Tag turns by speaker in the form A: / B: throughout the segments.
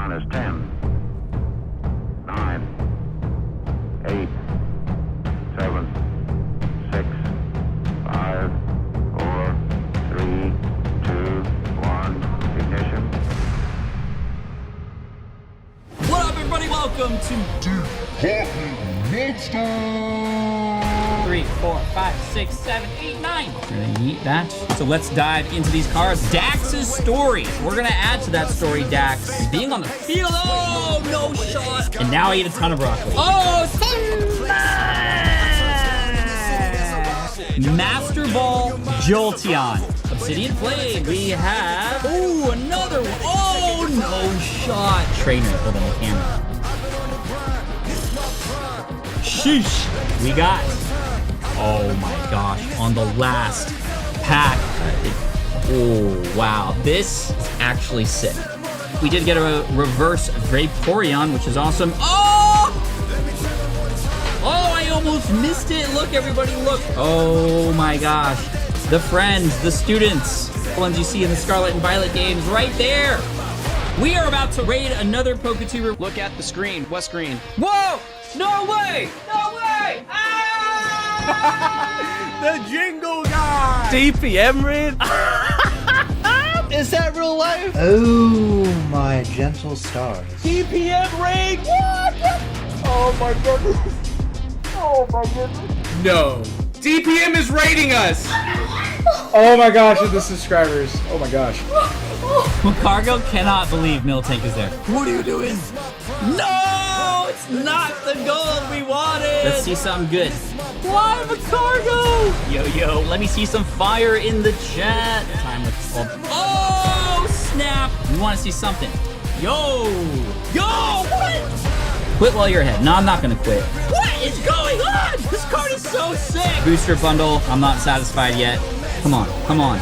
A: countdown is 10, 9, 8, 7, 6, 5, 4, 3, 2, 1, ignition.
B: What up, everybody? Welcome to
C: Monster!
B: 3, 4, 5, 6, 7, 8, 9. We're gonna eat that. So let's dive into these cars. Dax's story. We're gonna add to that story, Dax being on the field. Oh, no shot. And now I eat a ton of broccoli. Oh, Master Ball Jolteon. Obsidian Flame. We have, oh, another one. Oh, no shot. Trainer, hold on the camera. Sheesh. We got, oh my gosh, on the last pack. Oh, wow. This is actually sick. We did get a reverse Vaporeon, which is awesome. Oh! Oh, I almost missed it. Look, everybody, look. Oh my gosh. The friends, the students, the ones you see in the Scarlet and Violet games right there. We are about to raid another PokeTuber.
D: Look at the screen. What screen?
B: Whoa! No way! No way! Ah!
E: The jingle guy!
D: DPM raid? Is that real life?
F: Oh, my gentle stars.
D: DPM raid? What? Oh my goodness. Oh my goodness.
E: No. DPM is raiding us! Oh my gosh, the subscribers. Oh my gosh.
B: Cargo cannot believe Miltank is there. What are you doing? No! It's not the gold we wanted! Let's see something good. Why Cargo? Yo, let me see some fire in the chat. Time with oh, snap! We want to see something. Yo, what? Quit while you're ahead. No, I'm not gonna quit. What is going on? This card is so sick. Booster bundle. I'm not satisfied yet. Come on.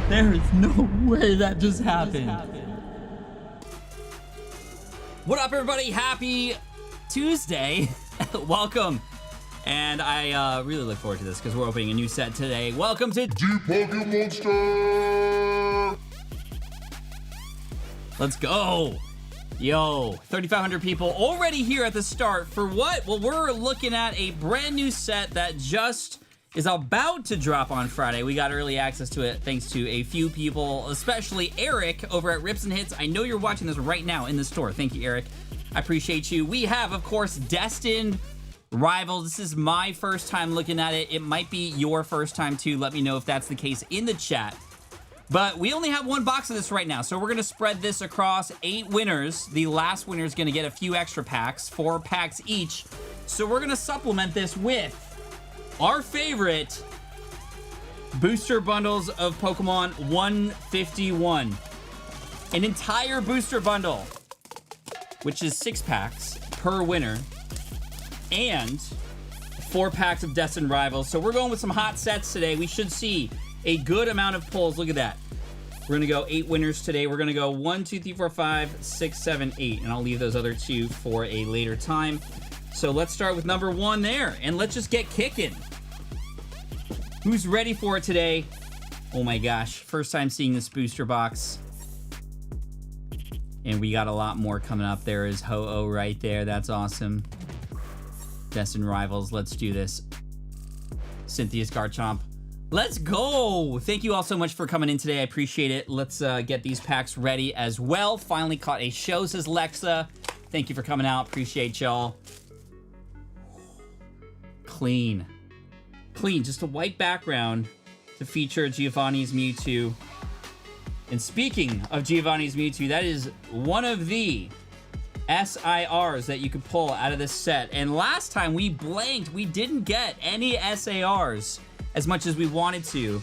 B: There is no way that just happened. What up, everybody? Happy Tuesday. Welcome. And I really look forward to this because we're opening a new set today. Welcome to
C: Pokémon Monster!
B: Let's go. Yo, 3,500 people already here at the start for what? Well, we're looking at a brand new set that just is about to drop on Friday. We got early access to it thanks to a few people, especially Eric over at Rips and Hits. I know you're watching this right now in the store. Thank you, Eric. I appreciate you. We have, of course, Destined Rivals. This is my first time looking at it. It might be your first time too. Let me know if that's the case in the chat. But we only have one box of this right now, so we're going to spread this across 8 winners. The last winner is going to get a few extra packs, 4 packs each. So we're going to supplement this with our favorite booster bundles of Pokemon 151. An entire booster bundle, which is 6 packs per winner, and 4 packs of Destined Rivals. So we're going with some hot sets today. We should see a good amount of pulls. Look at that. We're gonna go 8 winners today. We're gonna go 1, 2, 3, 4, 5, 6, 7, 8, and I'll leave those other 2 for a later time. So let's start with number 1 there, and let's just get kicking. Who's ready for it today? Oh my gosh, first time seeing this booster box. And we got a lot more coming up. There is Ho-Oh right there. That's awesome. Destined Rivals, let's do this. Cynthia's Garchomp. Let's go! Thank you all so much for coming in today. I appreciate it. Let's get these packs ready as well. Finally caught a show, says Lexa. Thank you for coming out. Appreciate y'all. Clean. Just a white background to feature Giovanni's Mewtwo. And speaking of Giovanni's Mewtwo, that is one of the SIRs that you could pull out of this set. And last time we blanked. We didn't get any SARs as much as we wanted to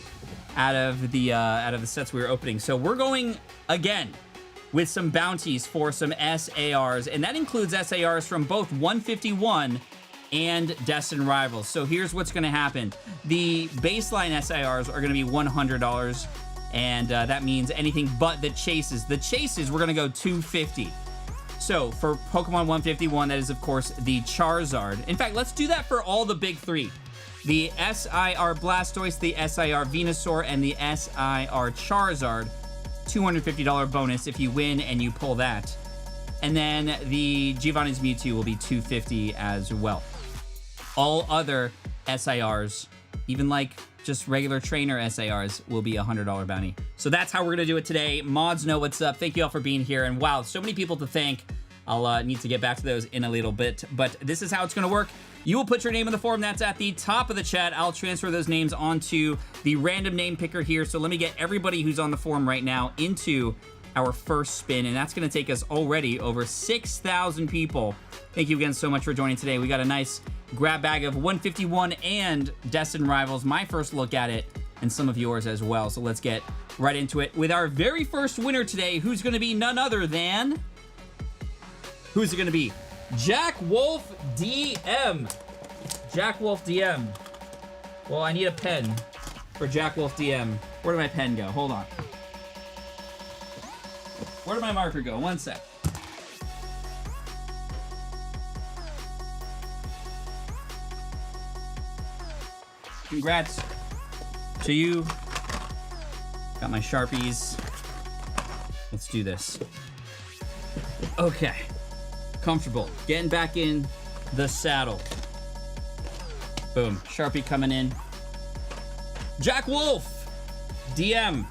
B: out of the sets we were opening. So we're going again with some bounties for some SARs, and that includes SARs from both 151 and Destined Rivals. So here's what's gonna happen. The baseline SARs are gonna be $100, and that means anything but the chases. The chases, we're gonna go $250. So for Pokemon 151, that is of course the Charizard. In fact, let's do that for all the big 3. The SIR Blastoise, the SIR Venusaur, and the SIR Charizard. $250 bonus if you win and you pull that. And then the Giovanni's Mewtwo will be $250 as well. All other SIRs, even like just regular trainer SIRs, will be a $100 bounty. So that's how we're gonna do it today. Mods know what's up. Thank you all for being here. And wow, so many people to thank. I'll need to get back to those in a little bit, but this is how it's gonna work. You will put your name in the form that's at the top of the chat. I'll transfer those names onto the random name picker here. So let me get everybody who's on the form right now into our first spin, and that's gonna take us already over 6,000 people. Thank you again so much for joining today. We got a nice grab bag of 151 and Destined Rivals, my first look at it, and some of yours as well. So let's get right into it with our very first winner today, who's gonna be none other than... Who's it gonna be? Jack Wolf DM. Jack Wolf DM. Well, I need a pen for Jack Wolf DM. Where did my pen go? Hold on. Where did my marker go? One sec. Congrats to you. Got my Sharpies. Let's do this. Okay. Comfortable. Getting back in the saddle. Boom. Sharpie coming in. Jack Wolf! DM.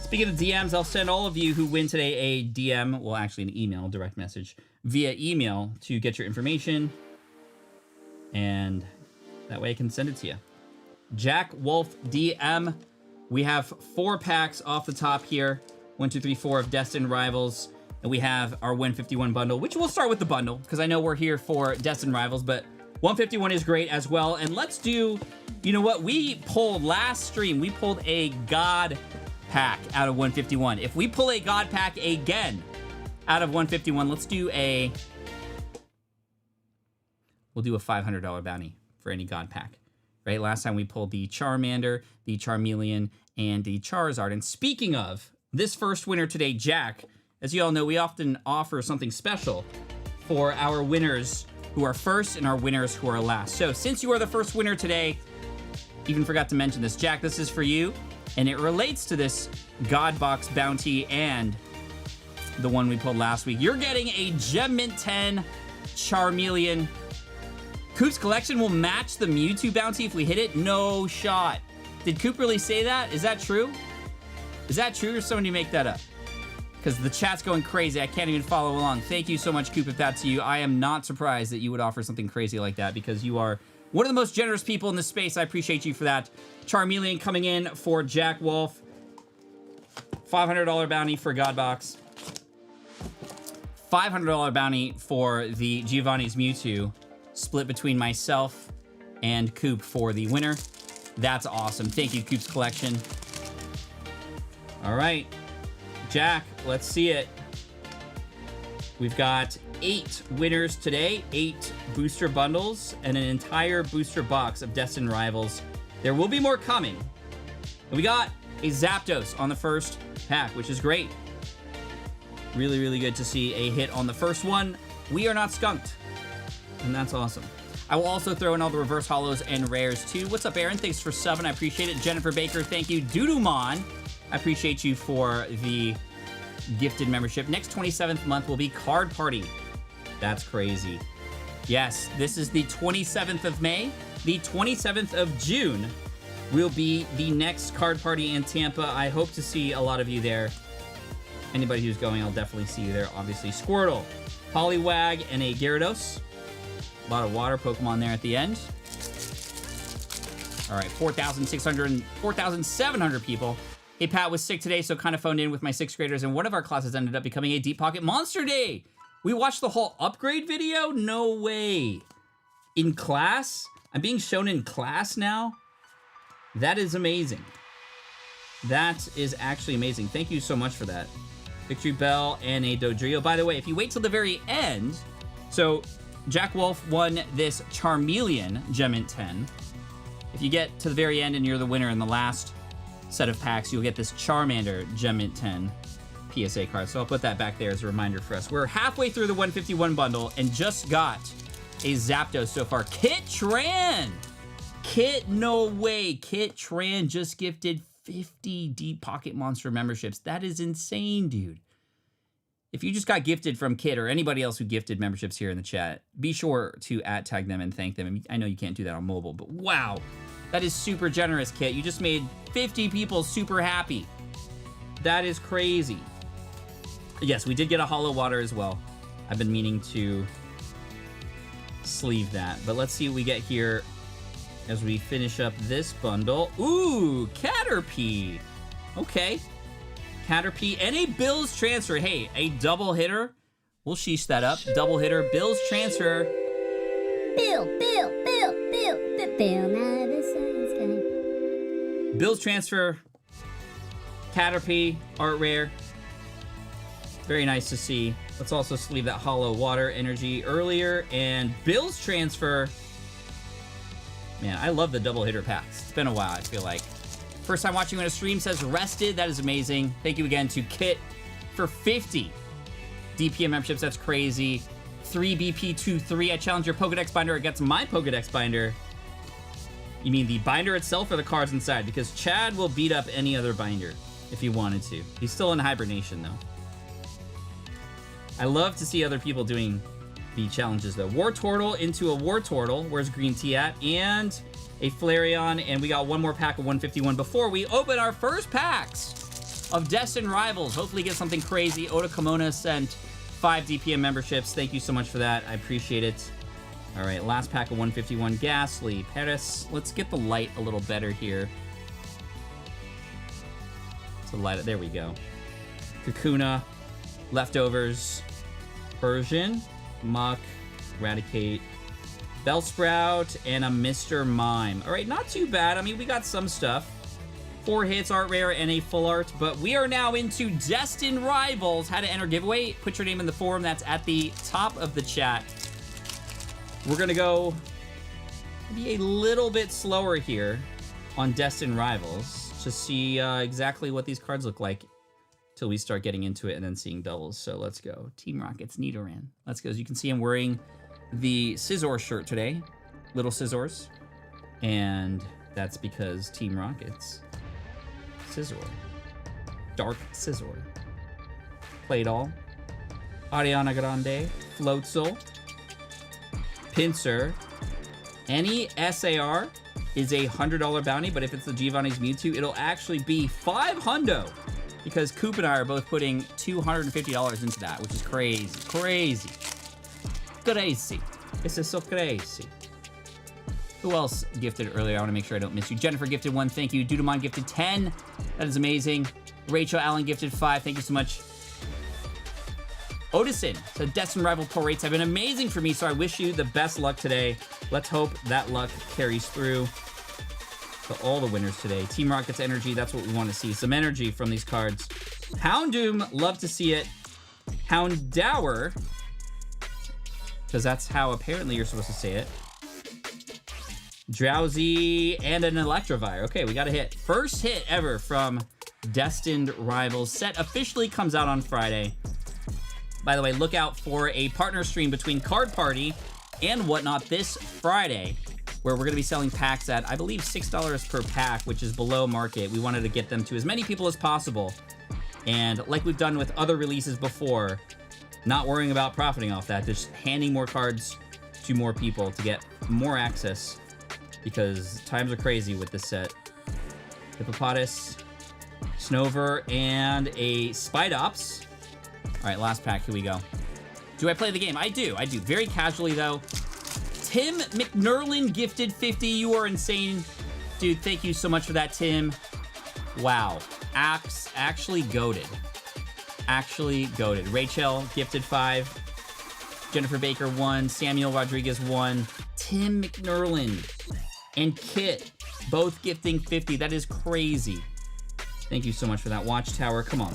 B: Speaking of DMs, I'll send all of you who win today a DM, well, actually an email, direct message, via email to get your information. And that way I can send it to you. Jack Wolf DM. We have 4 packs off the top here. 1, 2, 3, 4 of Destined Rivals. And we have our 151 bundle, which we'll start with the bundle, because I know we're here for Destined Rivals, but 151 is great as well. And let's do, you know what? We pulled last stream, we pulled a God pack out of 151. If we pull a God pack again out of 151, let's do a... We'll do a $500 bounty for any God pack. Right? Last time we pulled the Charmander, the Charmeleon, and the Charizard. And speaking of, this first winner today, Jack, as you all know, we often offer something special for our winners who are first and our winners who are last. So since you are the first winner today, even forgot to mention this, Jack, this is for you. And it relates to this God Box bounty and the one we pulled last week. You're getting a Gem Mint 10 Charmeleon. Coop's collection will match the Mewtwo bounty if we hit it. No shot. Did Coop really say that? Is that true? Is that true, or somebody make that up? Because the chat's going crazy. I can't even follow along. Thank you so much, Coop, if that's you. I am not surprised that you would offer something crazy like that, because you are one of the most generous people in this space. I appreciate you for that. Charmeleon coming in for Jack Wolf. $500 bounty for God Box. $500 bounty for the Giovanni's Mewtwo. Split between myself and Coop for the winner. That's awesome. Thank you, Coop's collection. All right. Jack, let's see it. We've got 8 winners today, 8 booster bundles, and an entire booster box of Destined Rivals. There will be more coming. And we got a Zapdos on the first pack, which is great. Really, really good to see a hit on the first one. We are not skunked, and that's awesome. I will also throw in all the reverse holos and rares too. What's up, Aaron? Thanks for subbing. I appreciate it. Jennifer Baker, thank you. Doodumon, I appreciate you for the gifted membership. Next 27th month will be Card Party. That's crazy. Yes, this is the 27th of May. The 27th of June will be the next Card Party in Tampa. I hope to see a lot of you there. Anybody who's going, I'll definitely see you there, obviously. Squirtle, Poliwag, and a Gyarados. A lot of water Pokemon there at the end. All right, 4,700 people. Hey, Pat was sick today, so kind of phoned in with my 6th graders, and one of our classes ended up becoming a Deep Pocket Monster Day. We watched the whole upgrade video? No way. In class? I'm being shown in class now? That is amazing. That is actually amazing. Thank you so much for that. Victory Bell and a Dodrio. By the way, if you wait till the very end, so Jack Wolf won this Charmeleon Gem Mint 10. If you get to the very end and you're the winner in the last set of packs, you'll get this Charmander Gem Mint 10 PSA card. So I'll put that back there as a reminder for us. We're halfway through the 151 bundle and just got a Zapdos so far. Kit Tran! Kit, no way. Kit Tran just gifted 50 Deep Pocket Monster memberships. That is insane, dude. If you just got gifted from Kit or anybody else who gifted memberships here in the chat, be sure to @tag them and thank them. I know you can't do that on mobile, but wow, that is super generous, Kit. You just made 50 people super happy. That is crazy. Yes, we did get a hollow water as well. I've been meaning to sleeve that, but let's see what we get here as we finish up this bundle. Ooh, Caterpie. Okay. Caterpie and a Bills transfer. Hey, a double hitter. We'll sheesh that up. Double hitter, Bills transfer.
G: Bill, now the sun's coming.
B: Bills transfer. Caterpie, art rare. Very nice to see. Let's also sleeve that hollow water energy earlier. And Bills transfer. Man, I love the double hitter packs. It's been a while, I feel like. First time watching on a stream, says rested. That is amazing. Thank you again to Kit for 50 DPM memberships. That's crazy. 3BP23. I challenge your Pokedex binder against my Pokedex binder. You mean the binder itself or the cards inside? Because Chad will beat up any other binder if he wanted to. He's still in hibernation, though. I love to see other people doing the challenges, though. Wartortle into a Wartortle. Where's Green Tea at? And a Flareon, and we got one more pack of 151 before we open our first packs of Destined Rivals. Hopefully get something crazy. Oda Kimona sent 5 DPM memberships. Thank you so much for that. I appreciate it. All right, last pack of 151. Ghastly, Paris. Let's get the light a little better here. To light it. There we go. Kakuna, Leftovers, Persian, Muck, Eradicate, Bellsprout, and a Mr. Mime. All right, not too bad. I mean, we got some stuff. 4 hits, art rare, and a full art. But we are now into Destined Rivals. How to enter giveaway. Put your name in the form that's at the top of the chat. We're going to go maybe a little bit slower here on Destined Rivals to see exactly what these cards look like till we start getting into it and then seeing doubles. So let's go. Team Rocket's Nidoran. Let's go. As you can see, I'm wearing the Scizor shirt today, Little Scizors, and that's because Team Rocket's Scizor, Dark Scizor, Claydol, Ariana Grande, Floatzel, Pinsir. Any SAR is a $100 bounty, but if it's the Giovanni's Mewtwo, it'll actually be $500 because Coop and I are both putting $250 into that, which is crazy, crazy. Crazy. This is so crazy. Who else gifted earlier? I want to make sure I don't miss you. Jennifer gifted 1. Thank you. Dudamon gifted 10. That is amazing. Rachel Allen gifted 5. Thank you so much. Odison. So Destined Rival pull rates have been amazing for me, so I wish you the best luck today. Let's hope that luck carries through to all the winners today. Team Rocket's energy. That's what we want to see. Some energy from these cards. Houndoom. Love to see it. Houndour. Because that's how apparently you're supposed to say it. Drowsy and an Electivire. Okay, we got a hit. First hit ever from Destined Rivals. Set officially comes out on Friday. By the way, look out for a partner stream between Card Party and Whatnot this Friday, where we're going to be selling packs at, I believe, $6 per pack, which is below market. We wanted to get them to as many people as possible. And like we've done with other releases before, not worrying about profiting off that, just handing more cards to more people to get more access, because times are crazy with this set. Hippopotas, Snover, and a Spidops. All right, last pack, here we go. Do I play the game? I do. Very casually, though. Tim McNerlin gifted 50. You are insane. Dude, thank you so much for that, Tim. Wow. Actually goated. Actually goated. Rachel gifted 5. Jennifer Baker 1. Samuel Rodriguez 1. Tim McNerlin and Kit both gifting 50. That is crazy. Thank you so much for that. Watchtower, come on.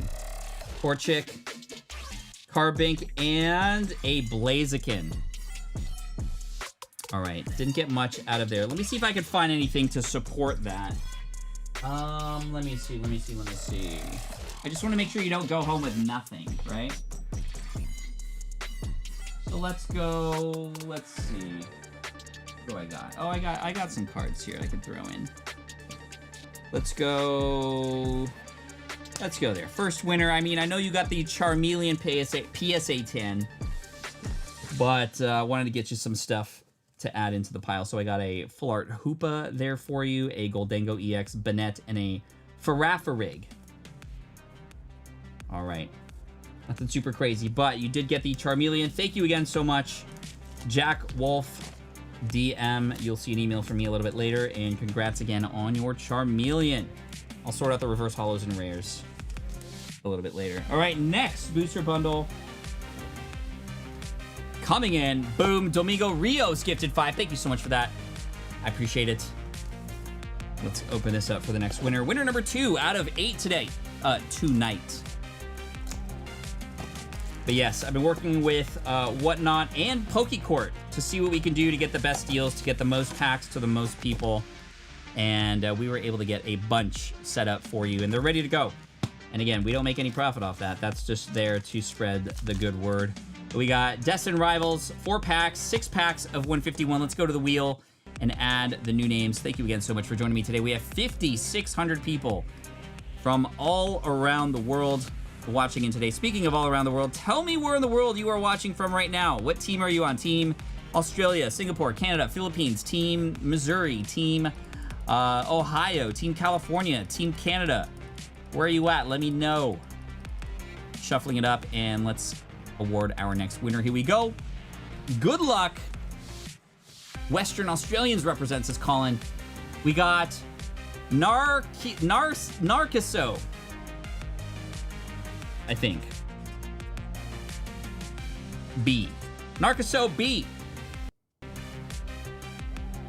B: Torchic, Carbink, and a Blaziken. All right, didn't get much out of there. Let me see if I can find anything to support that. Let me see. I just want to make sure you don't go home with nothing, right? So let's go, let's see. What do I got? Oh, I got some cards here I can throw in. Let's go there. First winner. I mean, I know you got the Charmeleon PSA 10, but I wanted to get you some stuff to add into the pile. So I got a Full Art Hoopa there for you, a Goldengo EX Banette, and a Farafarig. All right. Nothing super crazy, but you did get the Charmeleon. Thank you again so much, Jack Wolf DM. You'll see an email from me a little bit later, and congrats again on your Charmeleon. I'll sort out the reverse hollows and rares a little bit later. All right, next booster bundle coming in. Boom, Domingo Rios gifted 5. Thank you so much for that. I appreciate it. Let's open this up for the next winner. Winner number 2 out of 8 today, tonight. But yes, I've been working with Whatnot and PokeCourt to see what we can do to get the best deals, to get the most packs to the most people. And we were able to get a bunch set up for you, and they're ready to go. And again, we don't make any profit off that. That's just there to spread the good word. We got Destined Rivals, 4 packs, 6 packs of 151. Let's go to the wheel and add the new names. Thank you again so much for joining me today. We have 5,600 people from all around the world watching in today. Speaking of all around the world, tell me where in the world you are watching from right now. What team are you on? Team Australia, Singapore, Canada, Philippines, Team Missouri, Team Ohio, Team California, Team Canada. Where are you at? Let me know. Shuffling it up, and let's award our next winner. Here we go. Good luck. Western Australians represents us, Colin. We got Narciso, I think. B. Narciso B.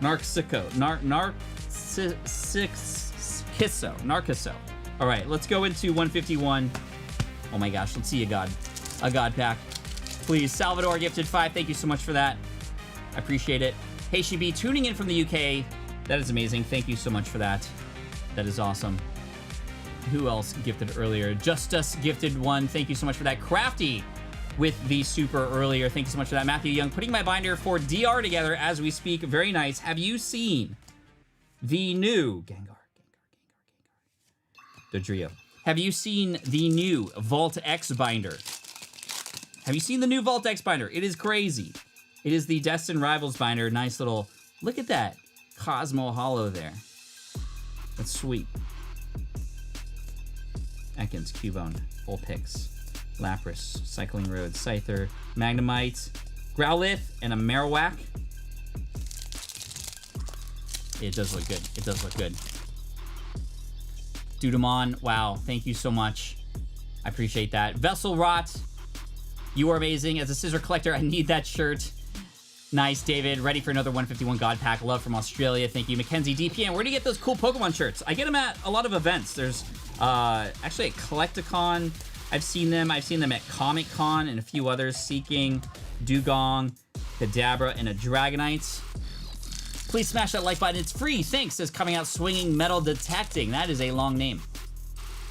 B: Narciso. All right, let's go into 151. Oh my gosh, let's see a god pack. Please, Salvador gifted 5. Thank you so much for that. I appreciate it. Hey, she be tuning in from the UK. That is amazing. Thank you so much for that. That is awesome. Who else gifted earlier? Justus gifted 1. Thank you so much for that. Crafty with the super earlier. Thank you so much for that. Matthew Young putting my binder for DR together as we speak. Very nice. Have you seen the new Gengar. Dodrio. Have you seen the new Vault X binder? Have you seen the new Vault X binder? It is crazy. It is the Destined Rivals binder. Nice little, look at that Cosmo Hollow there. That's sweet. Ekans, Cubone, Vulpix, Lapras, Cycling Road, Scyther, Magnemite, Growlithe, and a Marowak. It does look good. It does look good. Dudamon, wow, thank you so much. I appreciate that. Vessel Rot, you are amazing. As a scissor collector, I need that shirt. Nice, David. Ready for another 151 God Pack. Love from Australia. Thank you. Mackenzie DPM, where do you get those cool Pokemon shirts? I get them at a lot of events. There's actually at Collecticon. I've seen them at Comic Con and a few others. Seeking, Dugong, Kadabra, and a Dragonite. Please smash that like button. It's free. Thanks. Says coming out swinging metal detecting. That is a long name.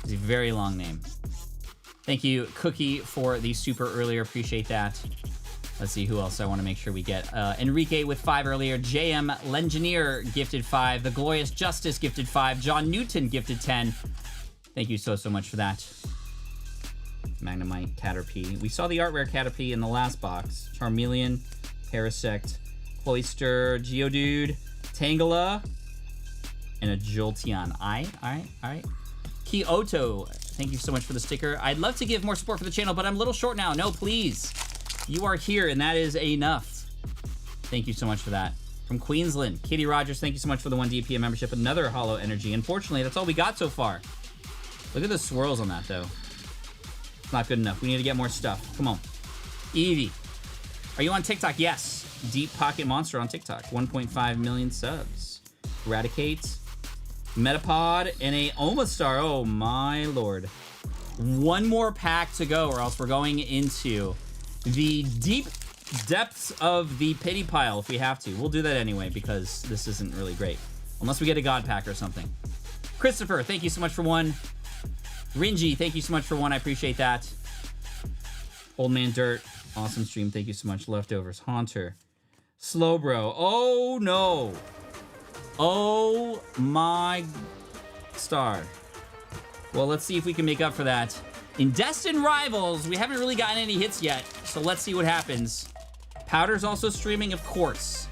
B: It's a very long name. Thank you, Cookie, for the super earlier. Appreciate that. Let's see who else I want to make sure we get. Enrique with 5 earlier. JM Lengineer gifted 5. The Glorious Justice gifted 5. John Newton gifted 10. Thank you so much for that. Magnemite, Caterpie. We saw the art rare Caterpie in the last box. Charmeleon, Parasect, Cloyster, Geodude, Tangela, and a Jolteon. All right. Kyoto, thank you so much for the sticker. I'd love to give more support for the channel, but I'm a little short now. No, please. You are here, and that is enough. Thank you so much for that. From Queensland, Katie Rogers, thank you so much for the 1 DPM membership. Another Hollow Energy. Unfortunately, that's all we got so far. Look at the swirls on that, though. Not good enough. We need to get more stuff. Come on. Eevee. Are you on TikTok? Yes. Deep Pocket Monster on TikTok. 1.5 million subs. Eradicate. Metapod. And a Omastar. Oh, my lord. One more pack to go, or else we're going into the deep depths of the pity pile if we have to. We'll do that anyway, because this isn't really great. Unless we get a God Pack or something. Christopher, thank you so much for 1. Ringy, thank you so much for 1. I appreciate that. Old Man Dirt, awesome stream. Thank you so much. Leftovers, Haunter, Slowbro. Oh no. Oh my star. Well, let's see if we can make up for that. In Destined Rivals, we haven't really gotten any hits yet, so let's see what happens. Powder's also streaming, of course.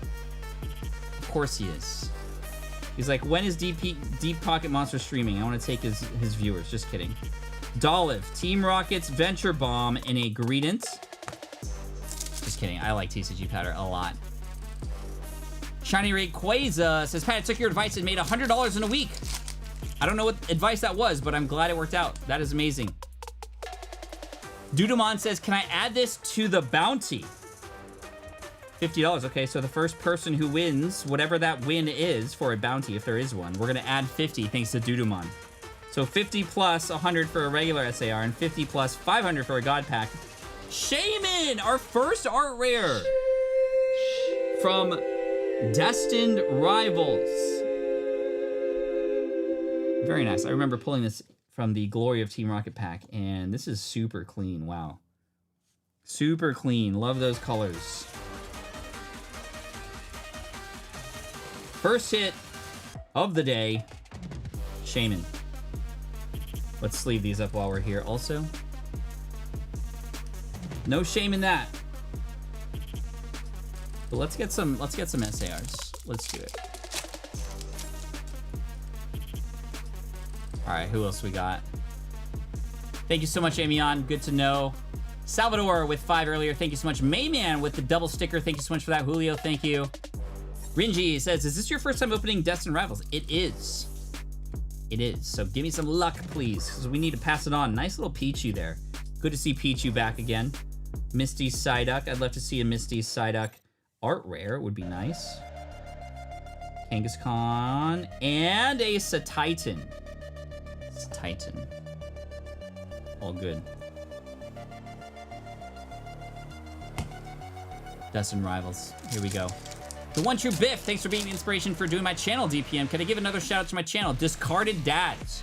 B: Of course he is. He's like, when is Deep Pocket Monster streaming? I want to take his viewers. Just kidding. Dolive, Team Rockets, Venture Bomb, and a Greedent. Just kidding. I like TCG Powder a lot. Shiny Ray Quaza says, Pat, I took your advice and made $100 in a week. I don't know what advice that was, but I'm glad it worked out. That is amazing. Dudamon says, can I add this to the bounty? $50. Okay, so the first person who wins, whatever that win is for a bounty, if there is one, we're going to add 50 thanks to Dudamon. So 50 plus 100 for a regular SAR and 50 plus 500 for a God Pack. Shaman, our first art rare from Destined Rivals. Very nice. I remember pulling this from the Glory of Team Rocket pack, and this is super clean. Wow. Super clean. Love those colors. First hit of the day, Shaman. Let's sleeve these up while we're here also. No shame in that. But let's get some SARs. Let's do it. All right, who else we got? Thank you so much, Amion. Good to know. Salvador with 5 earlier. Thank you so much. Mayman with the double sticker. Thank you so much for that. Julio, thank you. Rinji says, is this your first time opening Destined Rivals? It is. It is. So give me some luck, please, because we need to pass it on. Nice little Pichu there. Good to see Pichu back again. Misty Psyduck. I'd love to see a Misty Psyduck art rare. It would be nice. Kangaskhan. And a Satitan. Satitan. All good. Destined Rivals. Here we go. The One True Biff, thanks for being the inspiration for doing my channel, DPM. Can I give another shout out to my channel, Discarded Dads?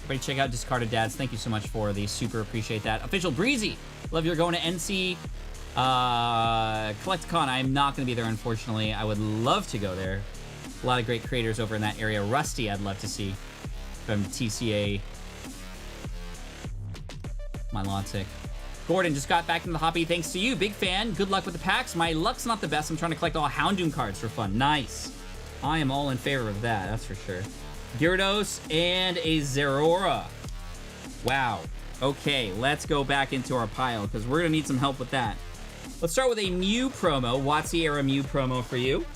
B: Everybody check out Discarded Dads. Thank you so much for the super appreciate that. Official Breezy, love you're going to NC Collecticon. I'm not going to be there, unfortunately. I would love to go there. A lot of great creators over in that area. Rusty, I'd love to see from TCA. Milotic. Gordon just got back into the hobby thanks to you. Big fan. Good luck with the packs. My luck's not the best. I'm trying to collect all Houndoom cards for fun. Nice. I am all in favor of that, that's for sure. Gyarados and a Zeraora. Wow. Okay, let's go back into our pile because we're going to need some help with that. Let's start with a Mew promo. WotC era Mew promo for you.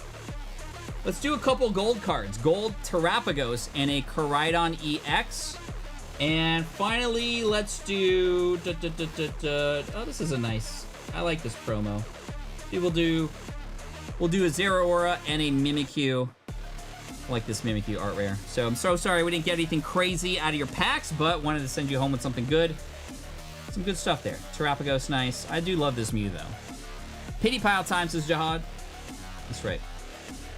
B: Let's do a couple gold cards. Gold Terrapagos and a Koraidon EX. And finally, let's do... Oh, this is a nice... I like this promo. We'll do a Zeraora and a Mimikyu. I like this Mimikyu art rare. So I'm so sorry we didn't get anything crazy out of your packs, but wanted to send you home with something good. Some good stuff there. Terrapagos, nice. I do love this Mew, though. Pity pile time, says Jihad. That's right.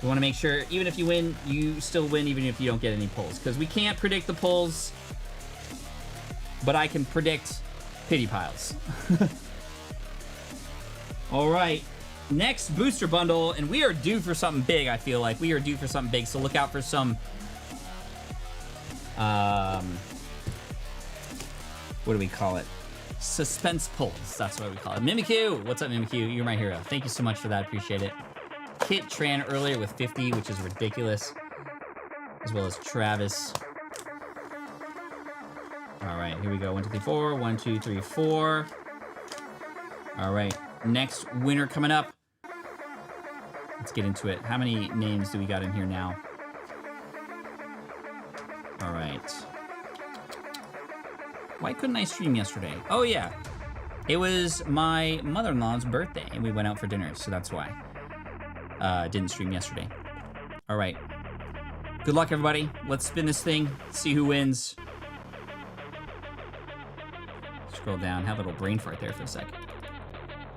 B: You want to make sure, even if you win, you still win, even if you don't get any pulls. Because we can't predict the pulls, but I can predict pity piles. All right. Next booster bundle, and we are due for something big, I feel like. We are due for something big, so look out for some... what do we call it? Suspense pulls. That's what we call it. Mimikyu! What's up, Mimikyu? You're my hero. Thank you so much for that. Appreciate it. Kit Tran earlier with 50, which is ridiculous. As well as Travis. All right, here we go. 1, 2, 3, 4. 1, 2, 3, 4. All right, next winner coming up. Let's get into it. How many names do we got in here now? All right. Why couldn't I stream yesterday? Oh, yeah. It was my mother-in-law's birthday, and we went out for dinner, so that's why. Didn't stream yesterday. All right. Good luck, everybody. Let's spin this thing, see who wins. Scroll down. Have a little brain fart there for a second.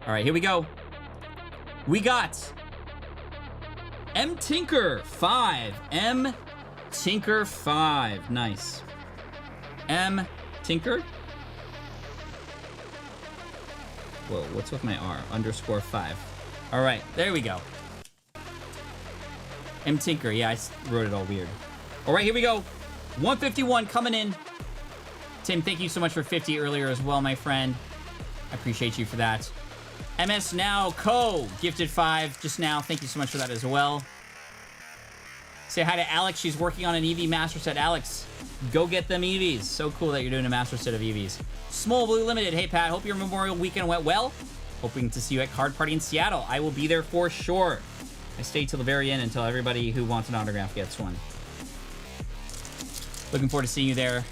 B: All right, here we go. We got M. Tinker 5. M. Tinker 5. Nice. M. Tinker? Whoa, what's with my R? Underscore 5. All right, there we go. M. Tinker, yeah, I wrote it all weird. All right, here we go. 151 coming in. Tim, thank you so much for 50 earlier as well, my friend. I appreciate you for that. MS Now Co. gifted 5 just now. Thank you so much for that as well. Say hi to Alex. She's working on an EV master set. Alex, go get them EVs. So cool that you're doing a master set of EVs. Small Blue Limited. Hey, Pat. Hope your Memorial weekend went well. Hoping to see you at Card Party in Seattle. I will be there for sure. I stay till the very end until everybody who wants an autograph gets one. Looking forward to seeing you there.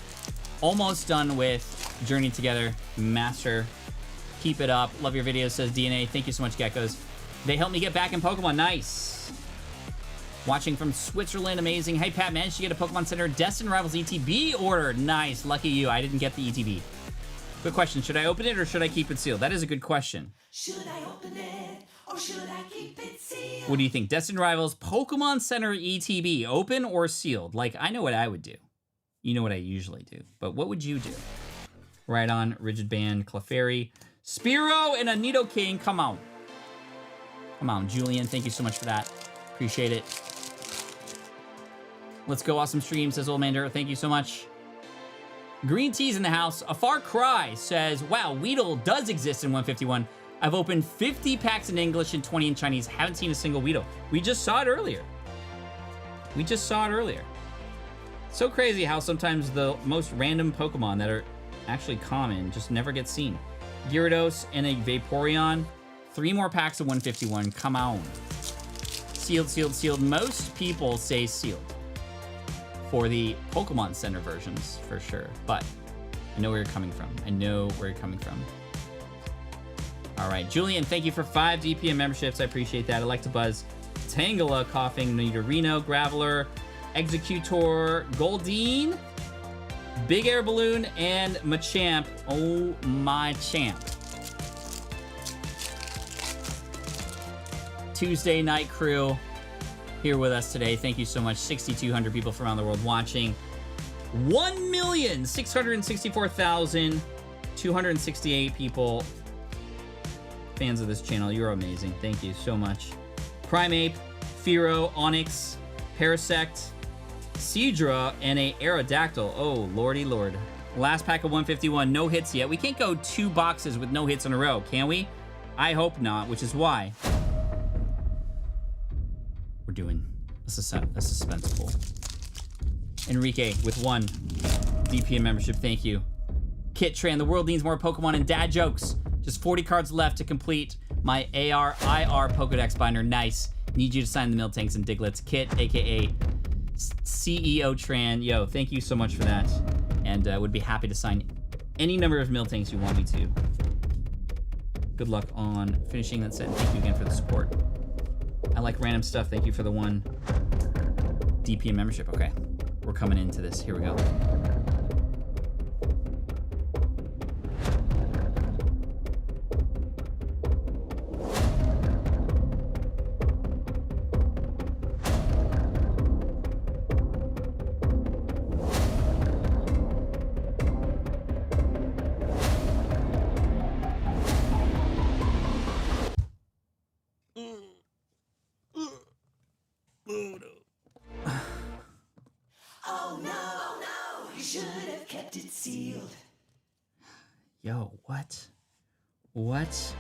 B: Almost done with Journey Together Master. Keep it up. Love your videos, says DNA. Thank you so much, Geckos. They helped me get back in Pokemon. Nice. Watching from Switzerland. Amazing. Hey, Pat, managed to get a Pokemon Center Destined Rivals ETB order. Nice. Lucky you. I didn't get the ETB. Quick question. Should I open it or should I keep it sealed? That is a good question.
H: Should I open it or should I keep it sealed?
B: What do you think? Destined Rivals Pokemon Center ETB. Open or sealed? Like, I know what I would do. You know what I usually do. But what would you do? Right on. Rigid Band. Clefairy. Spearow and a Nidoking. Come on. Come on, Julian. Thank you so much for that. Appreciate it. Let's go. Awesome stream, says Old Mander. Thank you so much. Green Tea's in the house. A Far Cry says, wow, Weedle does exist in 151. I've opened 50 packs in English and 20 in Chinese. Haven't seen a single Weedle. We just saw it earlier. So crazy how sometimes the most random Pokemon that are actually common just never get seen. Gyarados and a Vaporeon. 3 more packs of 151. Come on. Sealed, sealed, sealed. Most people say sealed for the Pokemon Center versions, for sure. But I know where you're coming from. All right, Julian, thank you for 5 DPM memberships. I appreciate that. Electabuzz, Tangela, Coughing, Nidorino, Graveler, Executor, Goldeen, Big Air Balloon, and Machamp. Oh, my champ. Tuesday Night Crew here with us today. Thank you so much. 6,200 people from around the world watching. 1,664,268 people fans of this channel. You're amazing. Thank you so much. Primeape, Fearow, Onyx, Parasect, Seadra, and a Aerodactyl. Oh, lordy lord. Last pack of 151. No hits yet. We can't go 2 boxes with no hits in a row, can we? I hope not, which is why we're doing a suspense pool. Enrique with 1 DPM membership. Thank you. Kit Tran, the world needs more Pokemon and dad jokes. Just 40 cards left to complete my AR/IR Pokedex binder. Nice. Need you to sign the Miltanks and Diglets. Kit, aka CEO Tran. Yo, thank you so much for that. And would be happy to sign any number of Miltanks you want me to. Good luck on finishing that set. Thank you again for the support. I like random stuff. Thank you for the 1 DPM membership. Okay, we're coming into this. Here we go. Yo, what? What?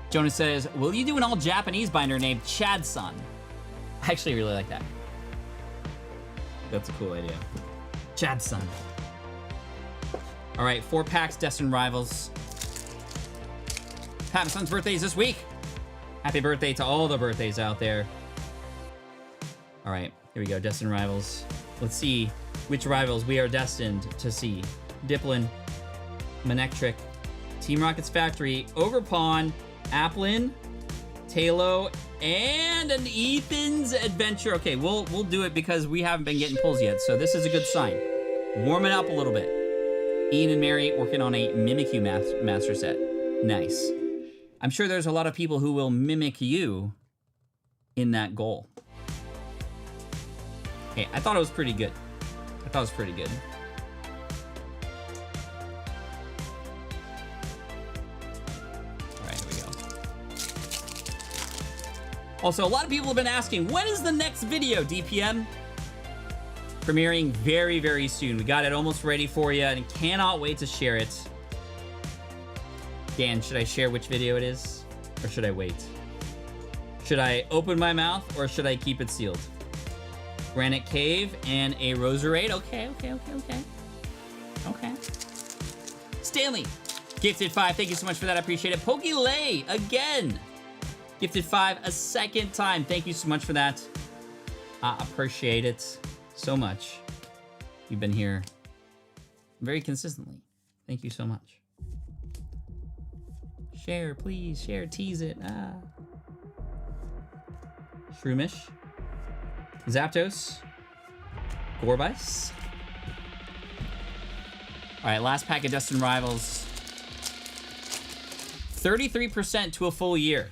B: Jonas says, will you do an all-Japanese binder named Chad-san? I actually really like that. That's a cool idea. Chad-san. All right, 4 packs, Destined Rivals. Pat, my son's birthday is this week. Happy birthday to all the birthdays out there. All right, here we go, Destined Rivals. Let's see which rivals we are destined to see. Dipplin, Manectric, Team Rocket's Factory, Ogerpon, Applin, Talo, and an Ethan's Adventure. Okay, we'll do it because we haven't been getting pulls yet, so this is a good sign. Warm it up a little bit. Ian and Mary working on a Mimikyu master set. Nice. I'm sure there's a lot of people who will mimic you in that goal. Okay, I thought it was pretty good. Also, a lot of people have been asking, when is the next video, DPM? Premiering very, very soon. We got it almost ready for you and cannot wait to share it. Dan, should I share which video it is? Or should I wait? Should I open my mouth or should I keep it sealed? Granite Cave and a Roserade. Okay. Stanley, gifted 5. Thank you so much for that. I appreciate it. Pokélay, again. Gifted 5 a second time. Thank you so much for that. I appreciate it so much. You've been here very consistently. Thank you so much. Share, please. Share, tease it. Shroomish. Zapdos. Gorbis. All right, last pack of Destined Rivals. 33% to a full year.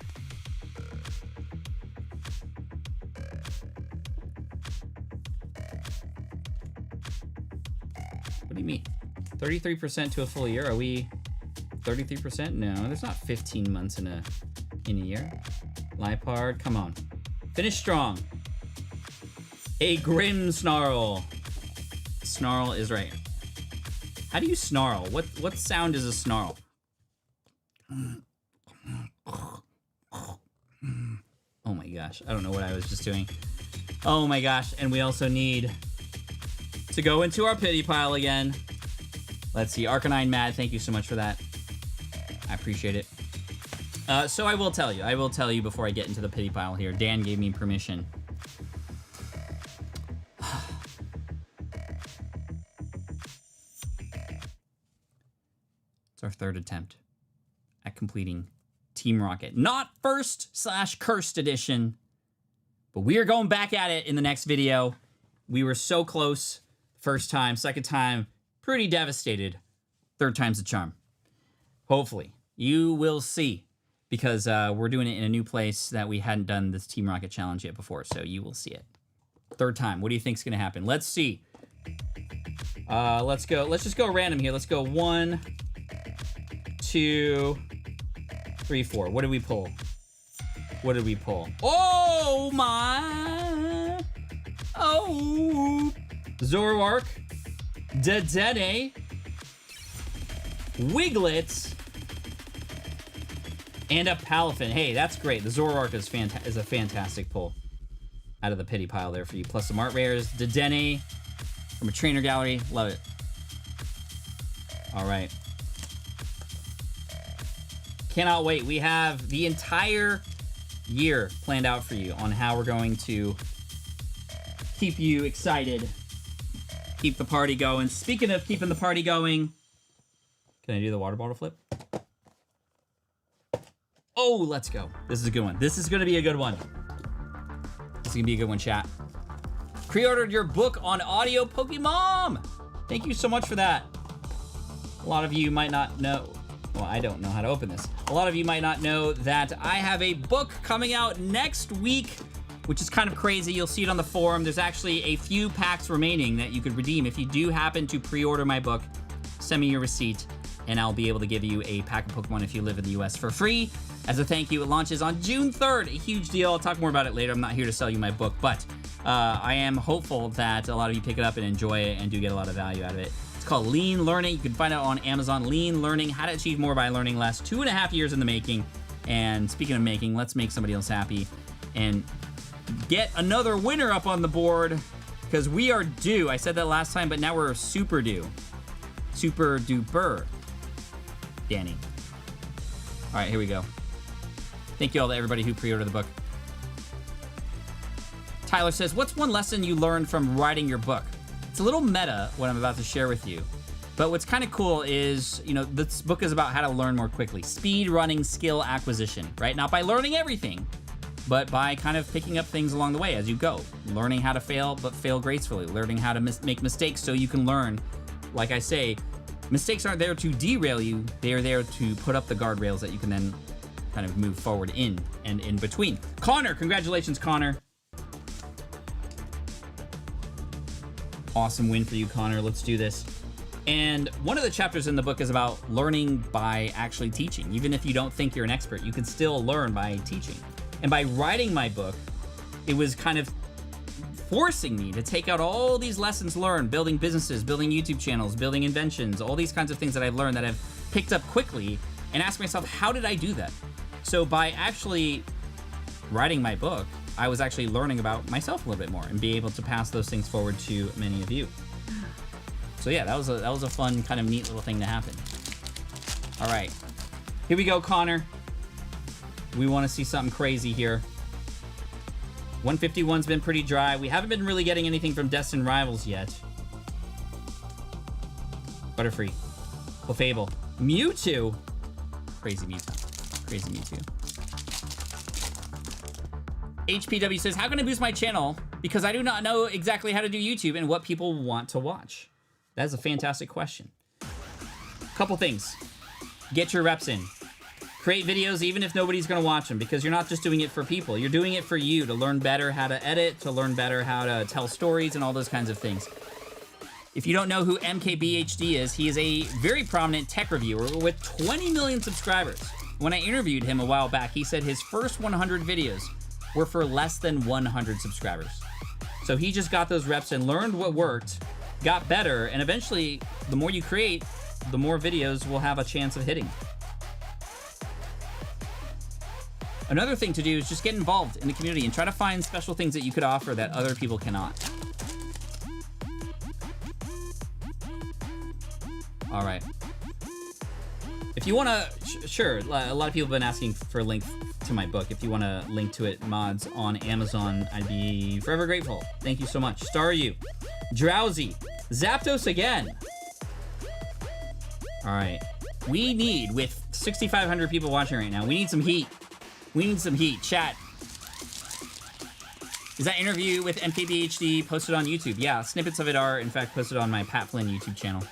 B: What do you mean? 33% to a full year? Are we 33%? No, there's not 15 months in a year. Lipard, come on. Finish strong. A Grim Snarl. Snarl is right. How do you snarl? What sound is a snarl? Oh my gosh, I don't know what I was just doing. Oh my gosh, and we also need to go into our pity pile again. Let's see, Arcanine Mad, thank you so much for that. I appreciate it. So I will tell you before I get into the pity pile here. Dan gave me permission. It's our third attempt at completing Team Rocket. Not first/cursed edition, but we are going back at it in the next video. We were so close first time, second time, pretty devastated. Third time's the charm. Hopefully, you will see, because we're doing it in a new place that we hadn't done this Team Rocket challenge yet before, so you will see it. Third time, what do you think's gonna happen? Let's see. Let's just go random here. Let's go 1, 2, 3, 4. What did we pull? Oh my! Oh! Zoroark, Dedenne, Wiglet, and a Palafin. Hey, that's great. The Zoroark is a fantastic pull out of the pity pile there for you. Plus some art rares. Dedenne from a trainer gallery. Love it. All right. Cannot wait. We have the entire year planned out for you on how we're going to keep you excited, keep the party going. Speaking of keeping the party going, can I do the water bottle flip? Oh, let's go. This is a good one. This is going to be a good one. This is going to be a good one, chat. Pre-ordered your book on audio, Pokémon. Thank you so much for that. A lot of you might not know. Well, I don't know how to open this. A lot of you might not know that I have a book coming out next week, which is kind of crazy. You'll see it on the forum. There's actually a few packs remaining that you could redeem. If you do happen to pre-order my book, send me your receipt, and I'll be able to give you a pack of Pokemon if you live in the US for free. As a thank you, it launches on June 3rd. A huge deal. I'll talk more about it later. I'm not here to sell you my book, but I am hopeful that a lot of you pick it up and enjoy it and do get a lot of value out of it. It's called Lean Learning. You can find it on Amazon. Lean Learning, How to Achieve More by Learning Less. 2.5 years in the making. And speaking of making, let's make somebody else happy and get another winner up on the board, because we are due. I said that last time, but now we're super due. Super duper. Danny. All right, here we go. Thank you all to everybody who pre-ordered the book. Tyler says, what's one lesson you learned from writing your book? It's a little meta, what I'm about to share with you. But what's kind of cool is, you know, this book is about how to learn more quickly. Speed running skill acquisition, right? Not by learning everything, but by kind of picking up things along the way as you go. Learning how to fail, but fail gracefully. Learning how to make mistakes so you can learn. Like I say, mistakes aren't there to derail you. They are there to put up the guardrails that you can then kind of move forward in and in between. Connor, congratulations, Connor. Awesome win for you, Connor. Let's do this. And one of the chapters in the book is about learning by actually teaching. Even if you don't think you're an expert, you can still learn by teaching. And by writing my book, it was kind of forcing me to take out all these lessons learned, building businesses, building YouTube channels, building inventions, all these kinds of things that I've learned that I've picked up quickly, and ask myself, how did I do that? So by actually writing my book, I was actually learning about myself a little bit more and be able to pass those things forward to many of you. So yeah, that was a fun, kind of neat little thing to happen. All right, here we go, Connor. We want to see something crazy here. 151's been pretty dry. We haven't been really getting anything from Destined Rivals yet. Butterfree. Clefable. Mewtwo. Crazy Mewtwo. Crazy Mewtwo. HPW says, how can I boost my channel? Because I do not know exactly how to do YouTube and what people want to watch. That is a fantastic question. Couple things. Get your reps in. Create videos even if nobody's gonna watch them, because you're not just doing it for people. You're doing it for you, to learn better how to edit, to learn better how to tell stories and all those kinds of things. If you don't know who MKBHD is, he is a very prominent tech reviewer with 20 million subscribers. When I interviewed him a while back, he said his first 100 videos were for less than 100 subscribers. So he just got those reps and learned what worked, got better, and eventually, the more you create, the more videos will have a chance of hitting. Another thing to do is just get involved in the community and try to find special things that you could offer that other people cannot. All right. If you want to, sure, a lot of people have been asking for a link to my book. If you want to link to it, mods on Amazon, I'd be forever grateful. Thank you so much. Star you. Drowsy. Zapdos again. All right. We need, with 6,500 people watching right now, we need some heat. We need some heat. Chat. Is that interview with MKBHD posted on YouTube? Yeah, snippets of it are, in fact, posted on my Pat Flynn YouTube channel.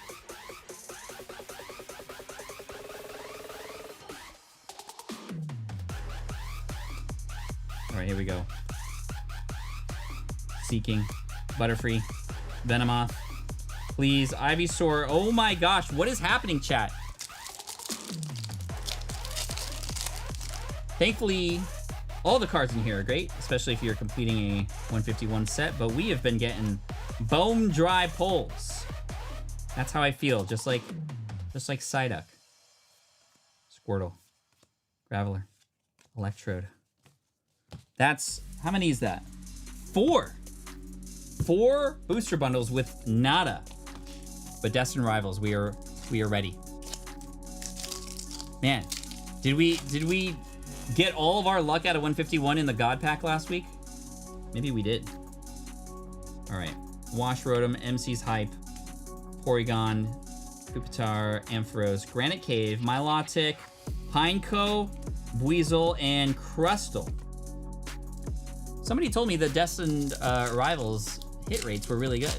B: All right, here we go. Seeking. Butterfree. Venomoth. Please. Ivysaur. Oh my gosh, what is happening, chat? Thankfully, all the cards in here are great, especially if you're completing a 151 set, but we have been getting bone dry pulls. That's how I feel, just like Psyduck. Squirtle. Graveler. Electrode. That's, how many is that? 4. 4 booster bundles with nada. But Destined Rivals, we are ready. Man, did we get all of our luck out of 151 in the God Pack last week? Maybe we did. All right. Wash Rotom, MC's Hype, Porygon, Pupitar, Ampharos, Granite Cave, Milotic, Pineco, Buizel, and Crustle. Somebody told me the Destined Rivals hit rates were really good.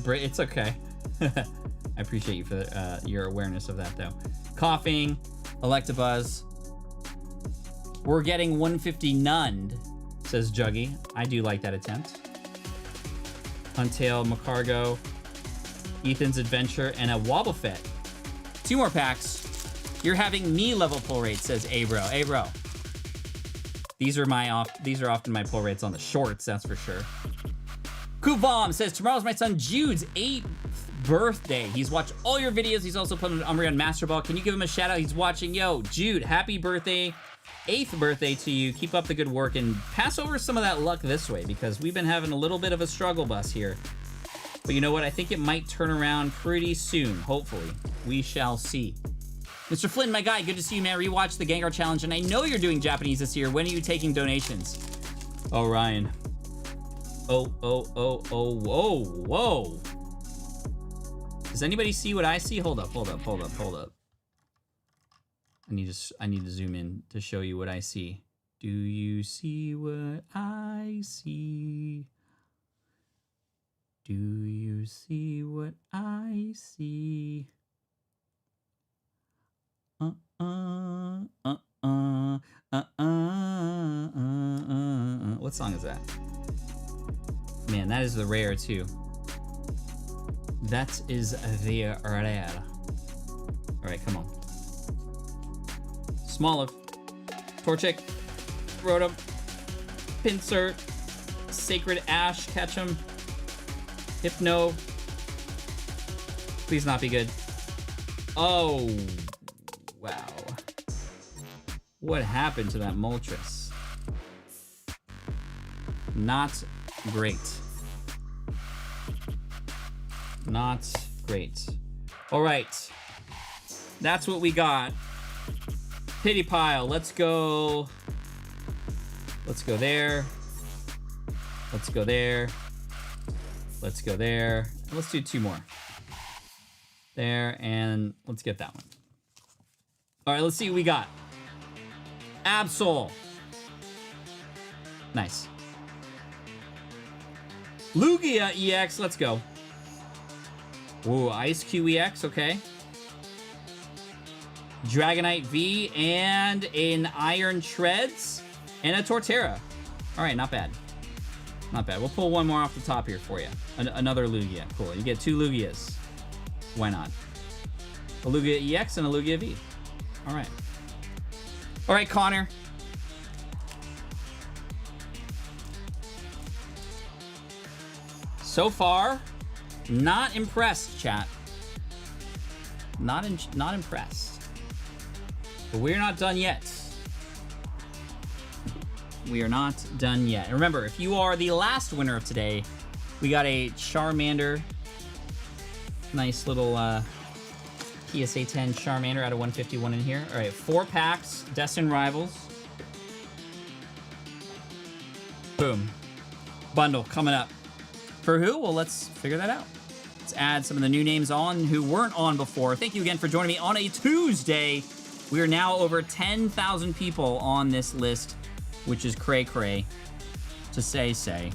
B: It's okay. I appreciate you for your awareness of that, though. Coughing, Electabuzz. We're getting 150 nunned, says Juggy. I do like that attempt. Huntail, Macargo, Ethan's Adventure, and a Wobbuffet. 2 more packs. You're having me level pull rates, says Abro. Abro. These are often my pull rates on the shorts, that's for sure. Kubomb says, tomorrow's my son Jude's 8th birthday. He's watched all your videos. He's also played an Umbreon Master Ball. Can you give him a shout out? He's watching. Yo, Jude, happy birthday. 8th birthday to you. Keep up the good work and pass over some of that luck this way, because we've been having a little bit of a struggle bus here. But you know what? I think it might turn around pretty soon. Hopefully. We shall see. Mr. Flynn, my guy, good to see you, man. Rewatch the Gengar Challenge, and I know you're doing Japanese this year. When are you taking donations? Oh, Ryan. Oh, whoa. Does anybody see what I see? Hold up. I need to zoom in to show you what I see. Do you see what I see? Do you see what I see? What song is that? Man, that is the rare too. That is the rare. All right, come on. Smoliv, Torchic, Rotom, Pinsir, Sacred Ash, Ketchum, Hypno. Please not be good. Oh, wow. What happened to that Moltres? Not great. Not great. All right. That's what we got. Pity pile. Let's go. Let's go there. Let's go there. Let's go there. Let's do 2 more. There, and let's get that one. All right, let's see what we got. Absol. Nice. Lugia EX, let's go. Ooh, Ice Q EX, okay. Dragonite V and an Iron Treads and a Torterra. All right, not bad. Not bad. We'll pull one more off the top here for you. Another Lugia. Cool. You get 2 Lugias. Why not? A Lugia EX and a Lugia V. All right. All right, Connor. So far, not impressed, chat. Not impressed. But we're not done yet. We are not done yet. And remember, if you are the last winner of today, we got a Charmander. Nice little PSA 10 Charmander out of 151 in here. All right, 4 packs, Destined Rivals. Boom. Bundle coming up. For who? Well, let's figure that out. Let's add some of the new names on who weren't on before. Thank you again for joining me on a Tuesday. We are now over 10,000 people on this list, which is cray-cray to say.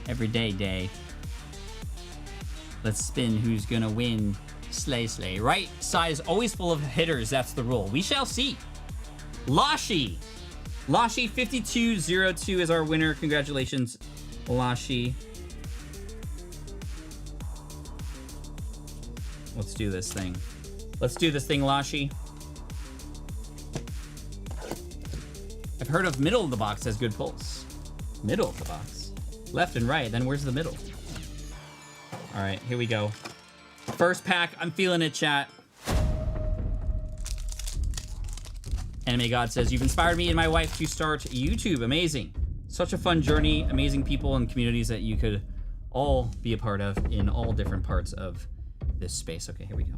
B: Every day. Let's spin who's gonna win. Slay. Right side is always full of hitters. That's the rule. We shall see. Lashi 5202 is our winner. Congratulations, Lashi. Let's do this thing. Lashi. I've heard of middle of the box has good pulls. Middle of the box. Left and right, then where's the middle? All right, here we go. First pack, I'm feeling it, chat. Anime God says, you've inspired me and my wife to start YouTube. Amazing. Such a fun journey. Amazing people and communities that you could all be a part of in all different parts of this space. Okay, here we go.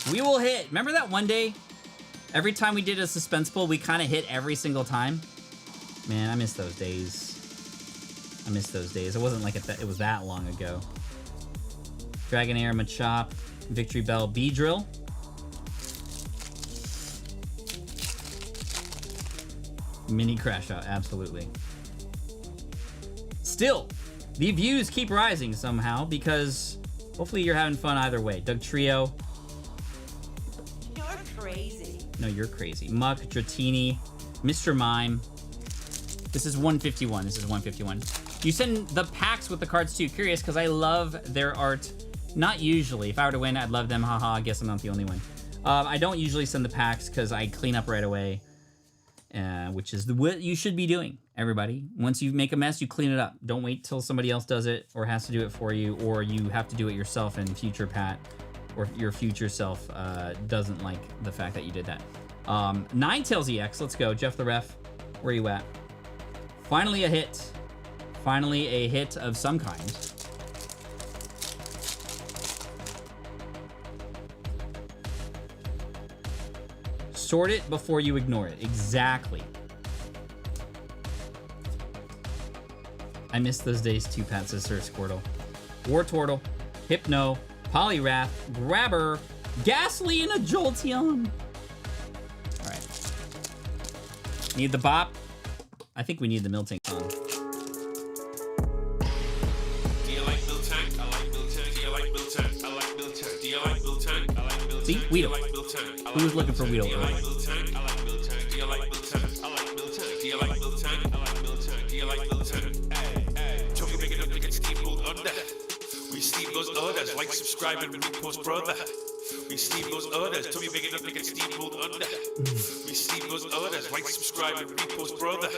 B: We will hit. Remember that one day? Every time we did a suspense pull, we kind of hit every single time. Man, I miss those days. It wasn't like it was that long ago. Dragonair, Machop, Victory Bell, Beedrill. Mini Crash Out, absolutely. Still, the views keep rising somehow because hopefully you're having fun either way. Doug Trio. No, you're crazy. Muck, Dratini, Mr. Mime. This is 151. You send the packs with the cards too. Curious, because I love their art. Not usually. If I were to win, I'd love them. Haha, I guess I'm not the only one. I don't usually send the packs because I clean up right away. Which is what you should be doing, everybody. Once you make a mess, you clean it up. Don't wait till somebody else does it or has to do it for you, or you have to do it yourself in future Pat. Or your future self doesn't like the fact that you did that. Ninetales EX, let's go. Jeff the Ref, where you at? Finally a hit. Finally a hit of some kind. Sort it before you ignore it. Exactly. I miss those days too, Pat Sister, Squirtle. Wartortle, Hypno, Poliwrath, Grabber, Ghastly, and a Jolteon. Alright. Need the bop? I think we need the Miltank song.
I: Do you like Miltank? I like Miltank. Do you like Miltank? I like Miltank. Do you like Miltank? I like Miltank.
B: See? Weedle. Who was looking for Weedle
I: Do you
B: earlier?
I: like Miltank? I like Miltank. Do you like Miltank? I like Miltank. Do you like Miltank? I like Miltank. Do you like Miltank? Hey, hey. Choking big enough to get steamrolled under. We steam those others. Like, subscribe, and repost, brother. We steam those others. Told me big enough to get steamrolled under. We steam those others. Like, subscribe, and repost, brother.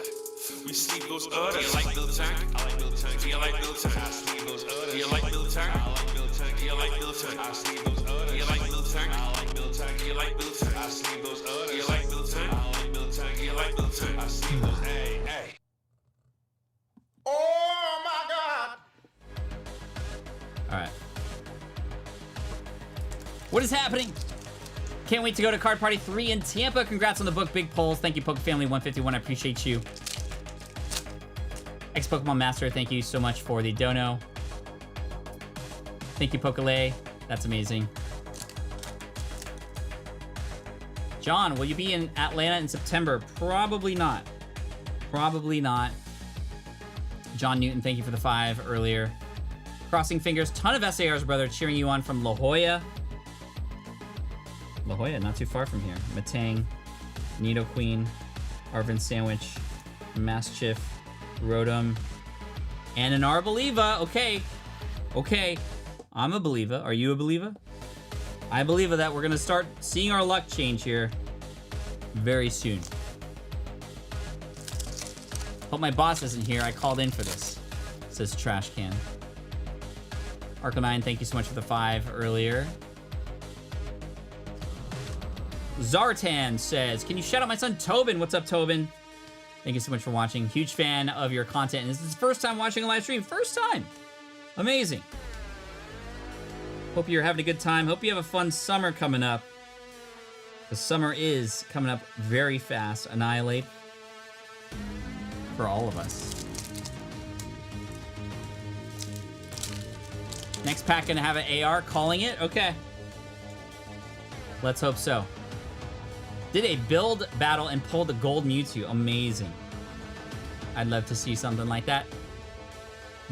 I: We steam those others. Do you like Miltank? I like Miltank. Do you like Miltank? I steam those others. Do you like Miltank? I like Miltank. Do you like Miltank? I steam those others. Do you like Miltank? I like Miltank. Do you like Miltank? I steam those others. Do you like Miltank? I like Miltank. Do you like Miltank? I steam those. Hey, hey.
D: Oh my God!
B: Alright. What is happening? Can't wait to go to Card Party 3 in Tampa. Congrats on the book, big polls. Thank you, PokeFamily151. I appreciate you. Ex-Pokemon Master, thank you so much for the dono. Thank you, Pokelay. That's amazing. John, will you be in Atlanta in September? Probably not. Probably not. John Newton, thank you for the 5 earlier. Crossing fingers. Ton of SARs, brother. Cheering you on from La Jolla. La Jolla, not too far from here. Matang, Nidoqueen, Arvin Sandwich, Mastiff, Rotom, and an Arboliva. Okay. Okay. I'm a believer. Are you a believer? I believe that we're going to start seeing our luck change here very soon. Hope my boss isn't here. I called in for this. Says Trash Can. Arcanine, thank you so much for the 5 earlier. Zartan says, can you shout out my son Tobin? What's up, Tobin? Thank you so much for watching. Huge fan of your content. And this is his first time watching a live stream. First time. Amazing. Hope you're having a good time. Hope you have a fun summer coming up. The summer is coming up very fast. Annihilate. For all of us. Next pack gonna have an AR, calling it? Okay. Let's hope so. Did a build battle and pulled the gold Mewtwo. Amazing. I'd love to see something like that.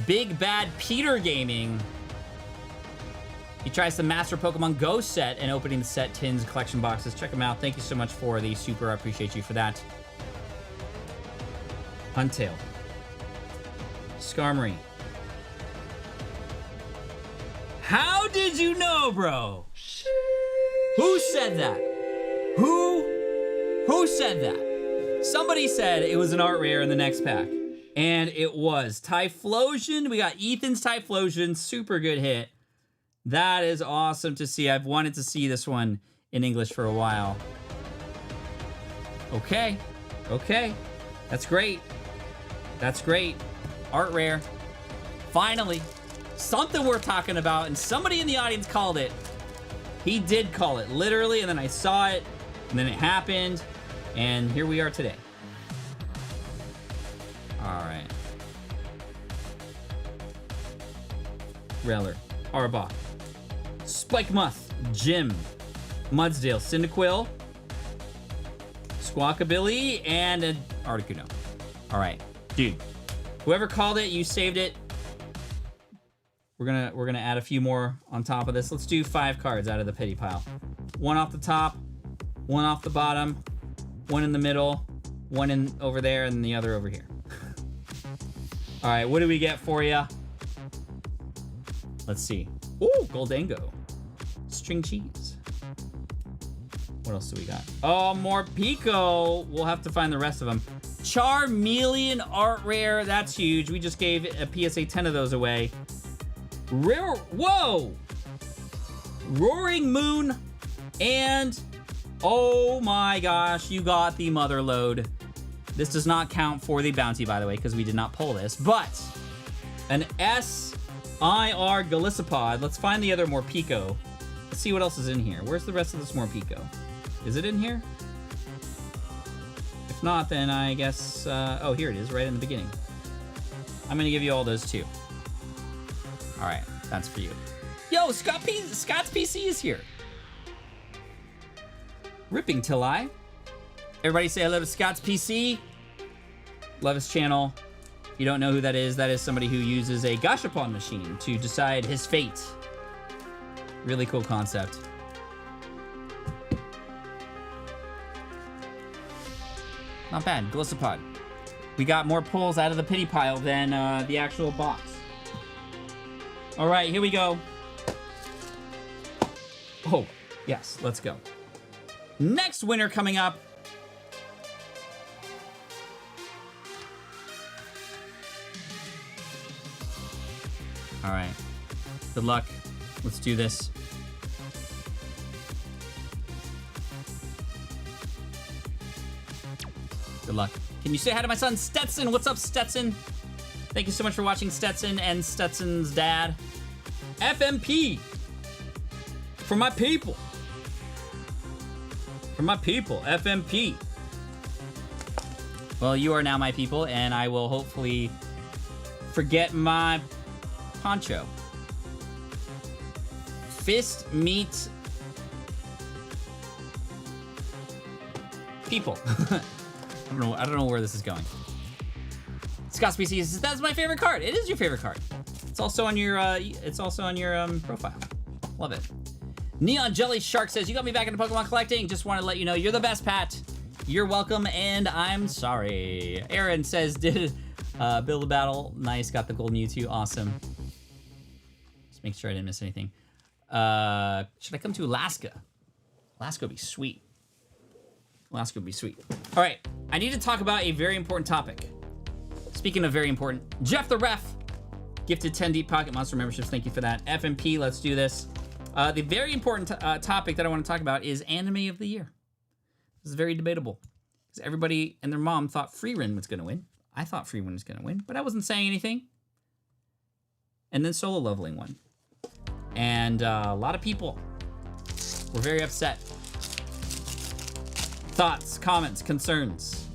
B: Big Bad Peter Gaming. He tries the Master Pokemon Go set and opening the set tins collection boxes. Check him out. Thank you so much for the super. I appreciate you for that. Huntail. Skarmory. How did you know, bro? Who said that? Who said that? Somebody said it was an art rare in the next pack. And it was. Typhlosion. We got Ethan's Typhlosion. Super good hit. That is awesome to see. I've wanted to see this one in English for a while. Okay. Okay. That's great. That's great. Art rare. Finally. Something worth talking about, and somebody in the audience called it. He did call it, literally, and then I saw it, and then it happened, and here we are today. Alright. Railer. Arbok. Spike Muth. Jim. Mudsdale. Cyndaquil. Squawkabilly, and an Articuno. Alright. Dude. Whoever called it, you saved it. We're gonna add a few more on top of this. Let's do 5 cards out of the pity pile. 1 off the top, 1 off the bottom, 1 in the middle, 1 in over there, and the other over here. All right, what do we get for you? Let's see. Ooh, Goldango. String cheese. What else do we got? Oh, more Pico. We'll have to find the rest of them. Charmeleon art rare. That's huge. We just gave a PSA 10 of those away. Rare. Whoa! Roaring Moon. And oh my gosh, you got the Mother Load. This does not count for the bounty, by the way, because we did not pull this. But an SIR Golisopod. Let's find the other Morpeko. Let's see what else is in here. Where's the rest of this Morpeko? Is it in here? If not, then I guess, oh, here it is, right in the beginning. I'm gonna give you all those too. All right, that's for you. Yo, Scott's PC is here. Ripping till I. Everybody say hello to Scott's PC. Love his channel. If you don't know who that is somebody who uses a gashapon machine to decide his fate. Really cool concept. Not bad, Glissapod. We got more pulls out of the pity pile than the actual box. All right, here we go. Oh, yes, let's go. Next winner coming up. All right, good luck. Let's do this. Good luck. Can you say hi to my son, Stetson? What's up, Stetson? Thank you so much for watching, Stetson and Stetson's dad. FMP. For my people. For my people, FMP. Well, you are now my people, and I will hopefully forget my poncho. Fist meet people. I don't know where this is going. Scott Species says that's my favorite card. It is your favorite card. It's also on your profile. Love it. Neon Jelly Shark says, you got me back into Pokemon collecting. Just want to let you know you're the best, Pat. You're welcome, and I'm sorry. Aaron says, did build a battle. Nice, got the gold Mewtwo. Awesome. Just make sure I didn't miss anything. Should I come to Alaska? Alaska would be sweet. Alaska would be sweet. All right, I need to talk about a very important topic. Speaking of very important, Jeff the Ref gifted 10 Deep Pocket Monster memberships. Thank you for that. FMP, let's do this. The very important topic that I want to talk about is Anime of the Year. This is very debatable. Because everybody and their mom thought Freerin was going to win. I thought Freerin was going to win, but I wasn't saying anything. And then Solo Leveling won. And a lot of people were very upset. Thoughts, comments, concerns.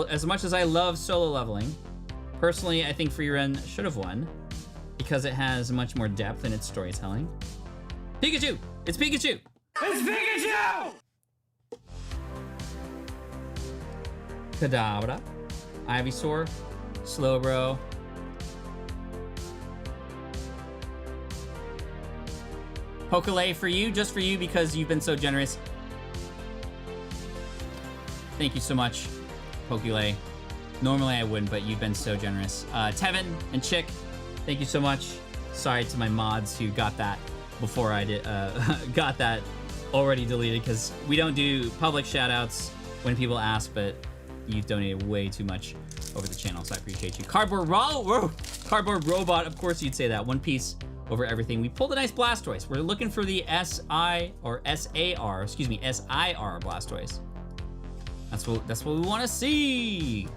B: As much as I love Solo Leveling, personally, I think Freerin should have won because it has much more depth in its storytelling. Pikachu! It's Pikachu! It's Pikachu! Kadabra, Ivysaur, Slowbro. Pokelay for you, just for you because you've been so generous. Thank you so much, Pokelay. Normally I wouldn't, but you've been so generous. Tevin and Chick, thank you so much. Sorry to my mods who got that before I did, got that already deleted because we don't do public shoutouts when people ask, but you've donated way too much over the channel, so I appreciate you. Cardboard Robot, of course you'd say that. One Piece over everything. We pulled a nice Blastoise. We're looking for the SIR Blastoise. That's what we want to see.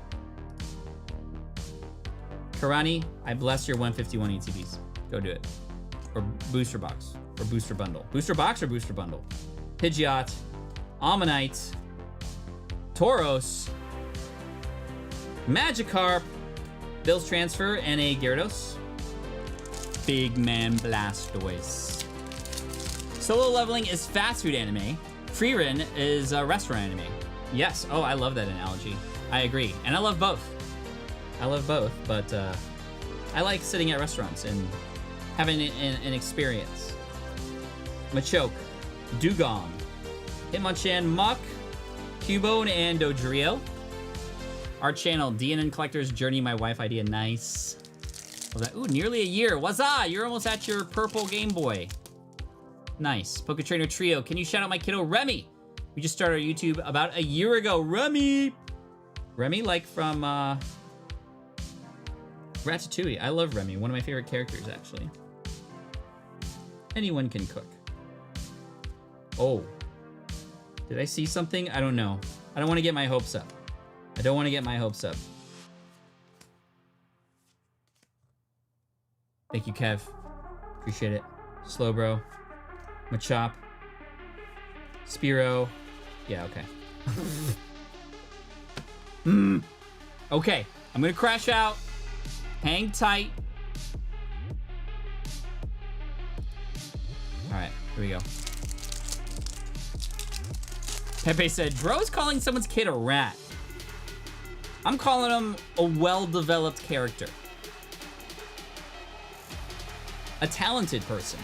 B: Karani, I bless your 151 ETBs. Go do it. Or booster box. Or booster bundle. Booster box or booster bundle? Pidgeot, Ammonite, Tauros, Magikarp, Bill's Transfer, and a Gyarados. Big Man Blastoise. Solo Leveling is fast food anime. Freerin is restaurant anime. Yes. Oh, I love that analogy. I agree. And I love both. I love both, but I like sitting at restaurants and having an experience. Machoke, Dugong, Hitmonchan, Mach, Cubone, and Dodrio. Our channel, DNN Collector's Journey, my wife idea. Nice. Ooh, nearly a year. Wazza! You're almost at your purple Game Boy. Nice. Poketrainer Trio. Can you shout out my kiddo, Remy? We just started our YouTube about a year ago. Remy! Remy, like from Ratatouille. I love Remy. One of my favorite characters, actually. Anyone can cook. Oh. Did I see something? I don't know. I don't want to get my hopes up. I don't want to get my hopes up. Thank you, Kev. Appreciate it. Slowbro. Machop. Spearow. Yeah, okay. Okay, I'm gonna crash out. Hang tight. All right, here we go. Pepe said, bro's calling someone's kid a rat. I'm calling him a well-developed character. A talented person.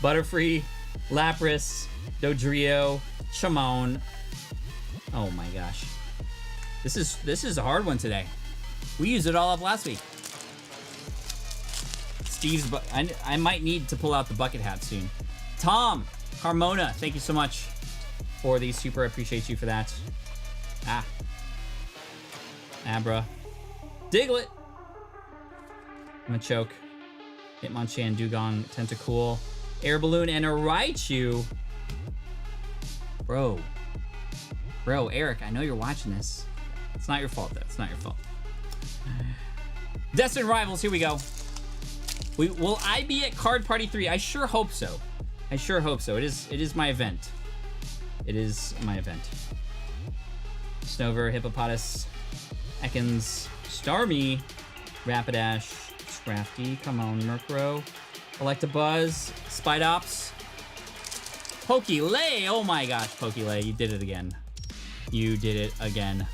B: Butterfree, Lapras, Dodrio, Chamon. Oh my gosh. This is a hard one today. We used it all up last week. Steve's, I might need to pull out the bucket hat soon. Tom, Carmona, thank you so much for the super. Appreciate you for that. Abra. Diglett. Machoke. Hitmonchan, Dugong, Tentacool, Air Balloon, and a Raichu. Bro, Eric, I know you're watching this. It's not your fault, though. It's not your fault. Destined Rivals, here we go. Will I be at Card Party 3? I sure hope so. I sure hope so. It is my event. It is my event. Snover, Hippopotas, Ekans, Starmie, Rapidash, Scrafty, come on, Murkrow, Electabuzz, Spidops, Pokélay. Oh my gosh, Pokélay, you did it again. You did it again.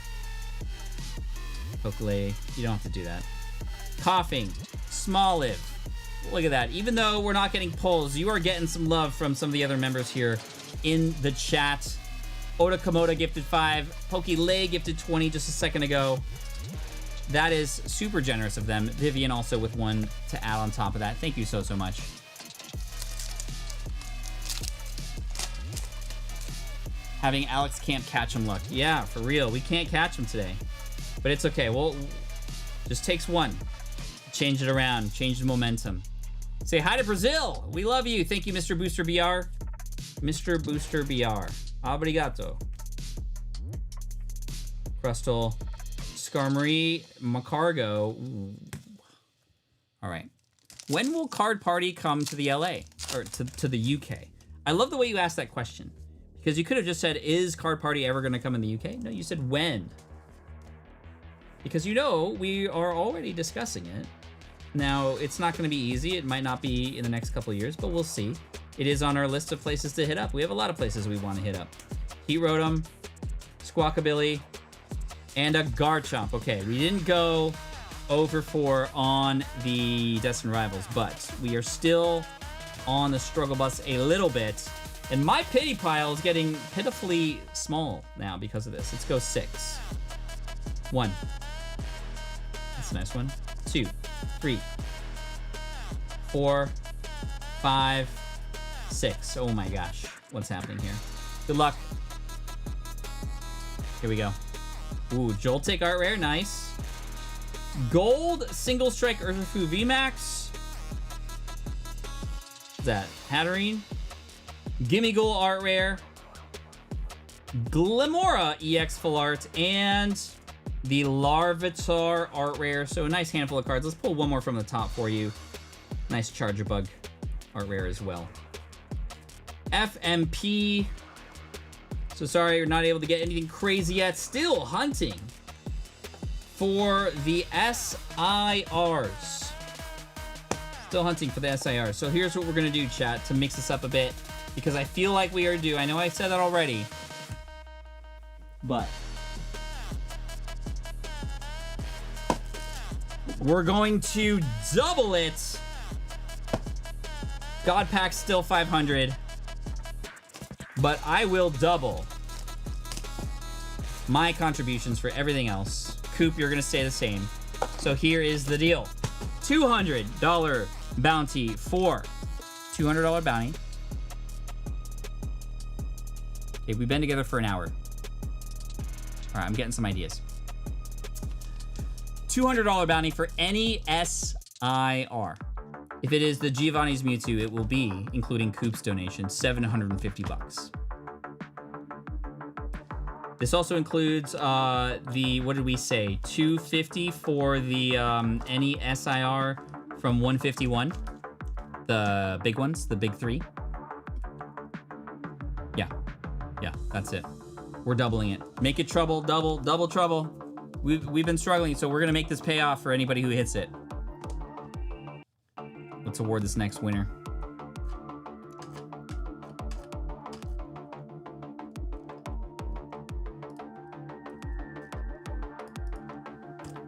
B: Pokélay, you don't have to do that. Coughing, Smoliv. Look at that. Even though we're not getting polls, you are getting some love from some of the other members here in the chat. Oda Komoda gifted 5. Pokélay gifted 20 just a second ago. That is super generous of them. Vivian also with 1 to add on top of that. Thank you so much. Having Alex can't catch him luck. Yeah, for real. We can't catch him today. But it's okay. Well, just takes 1. Change it around. Change the momentum. Say hi to Brazil. We love you. Thank you, Mr. Booster BR. Mr. Booster BR. Obrigado. Crustle. Skarmory. Macargo. Ooh. All right. When will Card Party come to the LA? Or to the UK? I love the way you asked that question. Because you could have just said, is Card Party ever going to come in the UK? No, you said when. Because you know, we are already discussing it. Now, it's not going to be easy. It might not be in the next couple of years, but we'll see. It is on our list of places to hit up. We have a lot of places we want to hit up. Heat Rotom, Squawkabilly, and a Garchomp. Okay, we didn't go over 4 on the Destined Rivals, but we are still on the struggle bus a little bit. And my pity pile is getting pitifully small now because of this. Let's go 6. 1. That's a nice one. 2, 3, 4, 5, 6. Oh my gosh. What's happening here? Good luck. Here we go. Ooh, Joltik Art Rare. Nice. Gold Single Strike Urshifu VMAX. What's that? Hatterene. Gimmighoul Art Rare. Glimmora EX Full Art. And the Larvitar Art Rare. So a nice handful of cards. Let's pull one more from the top for you. Nice Charger Bug Art Rare as well. FMP. So sorry you're not able to get anything crazy yet. Still hunting for the SIRs. Still hunting for the SIRs. So here's what we're going to do, chat, to mix this up a bit. Because I feel like we are due. I know I said that already. But we're going to double it. God Pack's still 500. But I will double my contributions for everything else. Coop, you're going to stay the same. So here is the deal. $200 bounty for $200 bounty. Okay, we've been together for an hour. All right, I'm getting some ideas. $200 bounty for any SIR. If it is the Giovanni's Mewtwo, it will be, including Coop's donation, $750. This also includes the, what did we say, $250 for the any SIR from 151, the big ones, the big 3. Yeah, that's it. We're doubling it. Make it trouble, double trouble. We've been struggling, so we're gonna make this pay off for anybody who hits it. Let's award this next winner.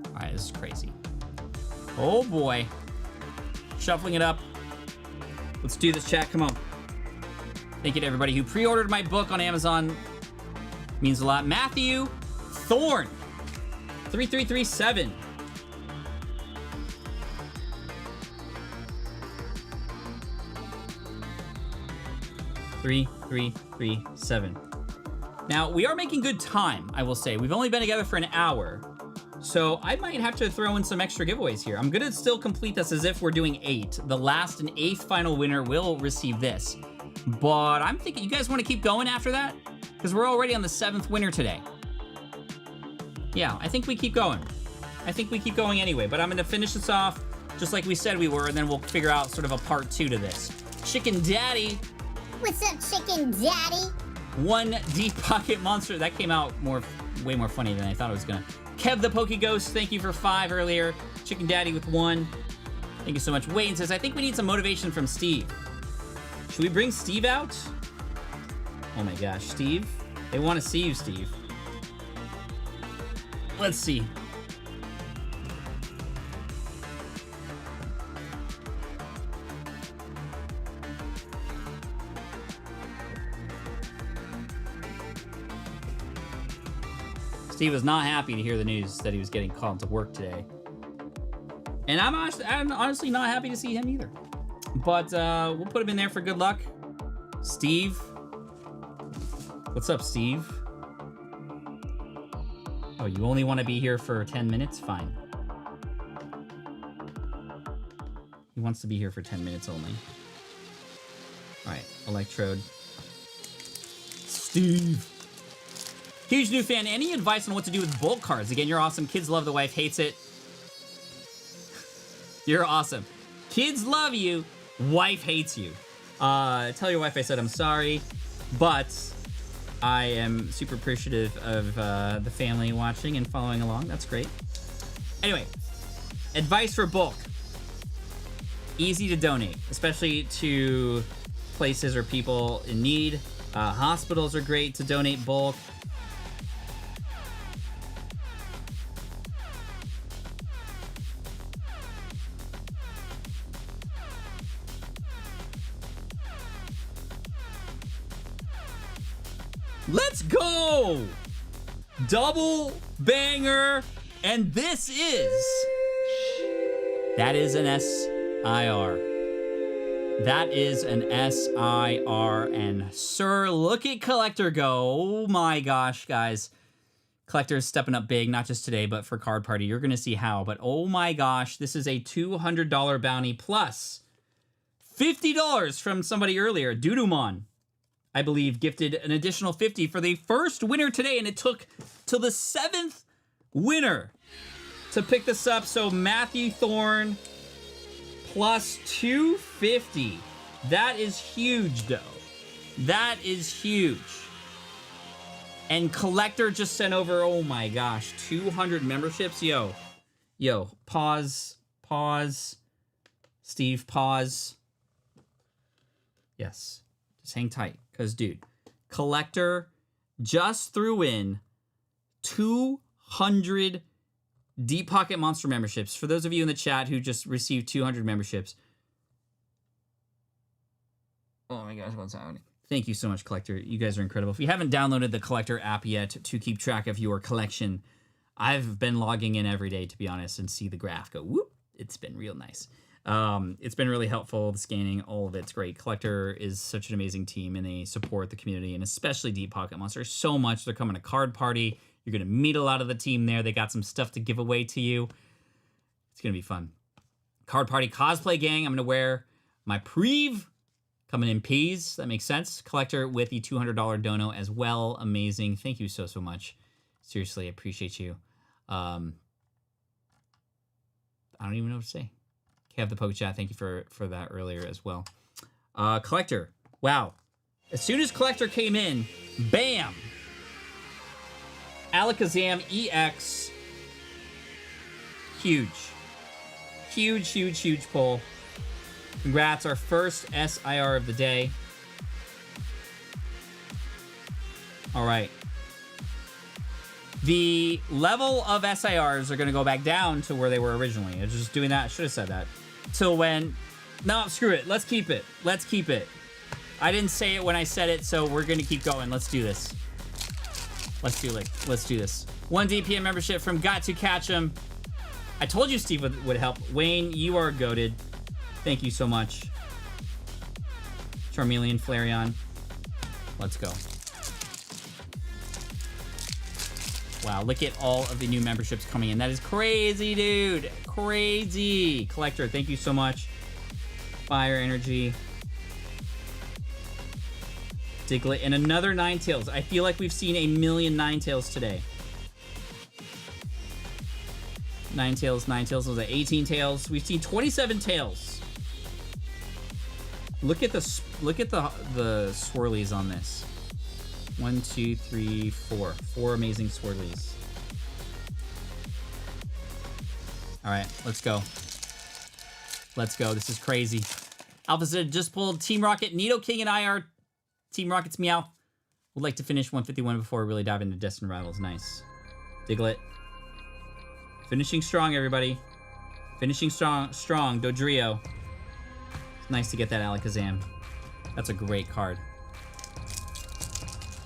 B: All right, this is crazy. Oh boy. Shuffling it up. Let's do this, chat. Come on. Thank you to everybody who pre-ordered my book on Amazon. Means a lot. Matthew Thorne. 3337. $3,337. Now, we are making good time, I will say. We've only been together for an hour. So I might have to throw in some extra giveaways here. I'm gonna still complete this as if we're doing 8. The last and 8th final winner will receive this. But I'm thinking, you guys wanna keep going after that? Because we're already on the 7th winner today. Yeah, I think we keep going. I think we keep going anyway, but I'm gonna finish this off just like we said we were, and then we'll figure out sort of a part 2 to this. Chicken Daddy.
G: What's up, Chicken Daddy?
B: 1 Deep Pocket Monster. That came out way more funny than I thought it was gonna. Kev the Poke Ghost, thank you for 5 earlier. Chicken Daddy with 1. Thank you so much. Wayne says, I think we need some motivation from Steve. Should we bring Steve out? Oh my gosh, Steve? They want to see you, Steve. Let's see. Steve was not happy to hear the news that he was getting called to work today. And I'm honestly not happy to see him either. But we'll put him in there for good luck. Steve. What's up, Steve? Oh, you only want to be here for 10 minutes? Fine. He wants to be here for 10 minutes only. All right, Electrode. Steve. Huge new fan. Any advice on what to do with bulk cards? Again, you're awesome. Kids love the wife, hates it. You're awesome. Kids love you. Wife hates you. Tell your wife I said I'm sorry, but I am super appreciative of the family watching and following along. That's great. Anyway, advice for bulk. Easy to donate, especially to places or people in need. Hospitals are great to donate bulk. Let's go! Double banger, and this is... That is an SIR. That is an SIR, and sir, look at Collector go. Oh my gosh, guys. Collector is stepping up big, not just today, but for Card Party. You're gonna see how, but oh my gosh, this is a $200 bounty plus $50 from somebody earlier, Dudumon. I believe, gifted an additional 50 for the first winner today, and it took till the 7th winner to pick this up. So Matthew Thorne plus 250. That is huge, though. That is huge. And Collector just sent over, oh my gosh, 200 memberships. Yo, pause. Steve, pause. Yes, just hang tight. Because, dude, Collector just threw in 200 Deep Pocket Monster memberships. For those of you in the chat who just received 200 memberships. Oh my gosh, what's happening? Thank you so much, Collector. You guys are incredible. If you haven't downloaded the Collector app yet to keep track of your collection, I've been logging in every day, to be honest, and see the graph go whoop. It's been real nice. It's been really helpful, the scanning, all of it's great. Collector is such an amazing team, and they support the community, and especially Deep Pocket Monsters so much. They're coming to Card Party. You're going to meet a lot of the team there. They got some stuff to give away to you. It's going to be fun. Card Party Cosplay Gang. I'm going to wear my Preve coming in peas. That makes sense. Collector with the $200 dono as well. Amazing. Thank you so much. Seriously, I appreciate you. I don't even know what to say. Have the Poke Chat, thank you for that earlier as well. Collector, wow. As soon as Collector came in, bam! Alakazam EX. Huge. Huge, huge, huge pull. Congrats, our first SIR of the day. All right. The level of SIRs are going to go back down to where they were originally. I was just doing that. I should have said that. Till when... No, screw it. Let's keep it. Let's keep it. I didn't say it when I said it, so we're going to keep going. Let's do this. Let's do this. 1 DPM membership from Got to Catch 'em. I told you Steve would help. Wayne, you are goated. Thank you so much. Charmeleon, Flareon. Let's go. Wow, look at all of the new memberships coming in. That is crazy, dude. Crazy. Collector, thank you so much. Fire Energy. Diglett, and another Ninetales. I feel like we've seen a million Ninetales today. Ninetales was at 18 tails. We've seen 27 tails. Look at the swirlies on this. 1, 2, 3, 4. 4 amazing swirlies. All right, let's go. Let's go. This is crazy. Alpha said just pulled Team Rocket, Nidoking, and IR. Team Rocket's meow. Would like to finish 151 before we really dive into Destined Rivals. Nice. Diglett. Finishing strong, everybody. Finishing strong. Dodrio. It's nice to get that Alakazam. That's a great card.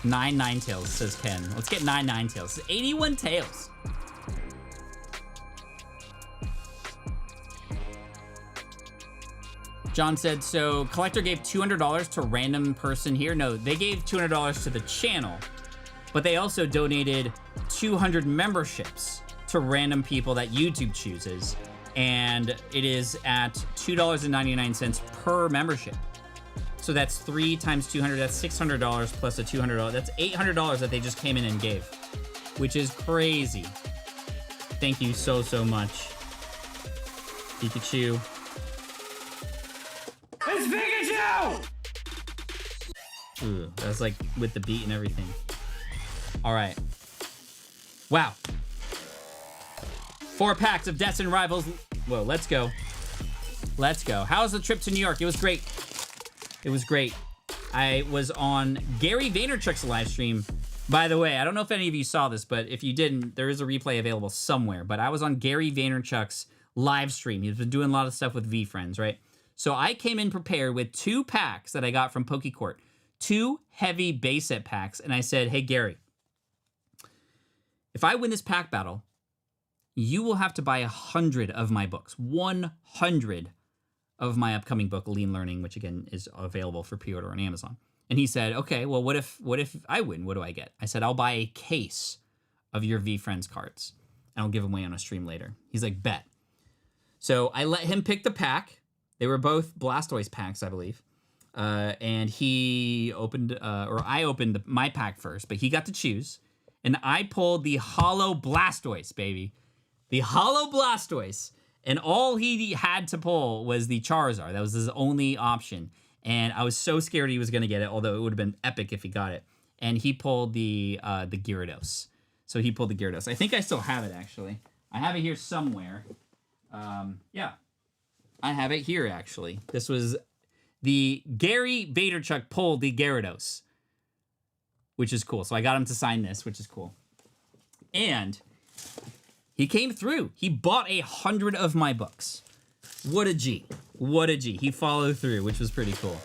B: 9 Ninetales, says Ken. Let's get 9 Ninetales. 81 tails. John said, so Collector gave $200 to random person here. No, they gave $200 to the channel, but they also donated 200 memberships to random people that YouTube chooses. And it is at $2.99 per membership. So that's 3 times 200, that's $600 plus a $200. That's $800 that they just came in and gave, which is crazy. Thank you so, so much. Pikachu.
E: It's Pikachu!
B: Ooh, that's like with the beat and everything. All right. Wow. 4 packs of Destined Rivals. Whoa, let's go. Let's go. How was the trip to New York? It was great. It was great. I was on Gary Vaynerchuk's live stream. By the way, I don't know if any of you saw this, but if you didn't, there is a replay available somewhere. But I was on Gary Vaynerchuk's live stream. He's been doing a lot of stuff with VFriends, right? So I came in prepared with 2 packs that I got from Pokecourt. 2 heavy base set packs. And I said, hey, Gary, if I win this pack battle, you will have to buy 100 of my books. 100 of my upcoming book, Lean Learning, which again is available for pre-order on Amazon. And he said, okay, well, what if I win? What do I get? I said, I'll buy a case of your VFriends cards, and I'll give them away on a stream later. He's like, bet. So I let him pick the pack. They were both Blastoise packs, I believe. And he opened, or I opened my pack first, but he got to choose. And I pulled the Holo Blastoise, baby. The Holo Blastoise. And all he had to pull was the Charizard. That was his only option. And I was so scared he was going to get it, although it would have been epic if he got it. And he pulled the Gyarados. So he pulled the Gyarados. I think I still have it, actually. I have it here somewhere. Yeah. I have it here, actually. This was the Gary Vaynerchuk pulled the Gyarados, which is cool. So I got him to sign this, which is cool. And he came through. He bought 100 of my books. What a G. What a G. He followed through, which was pretty cool.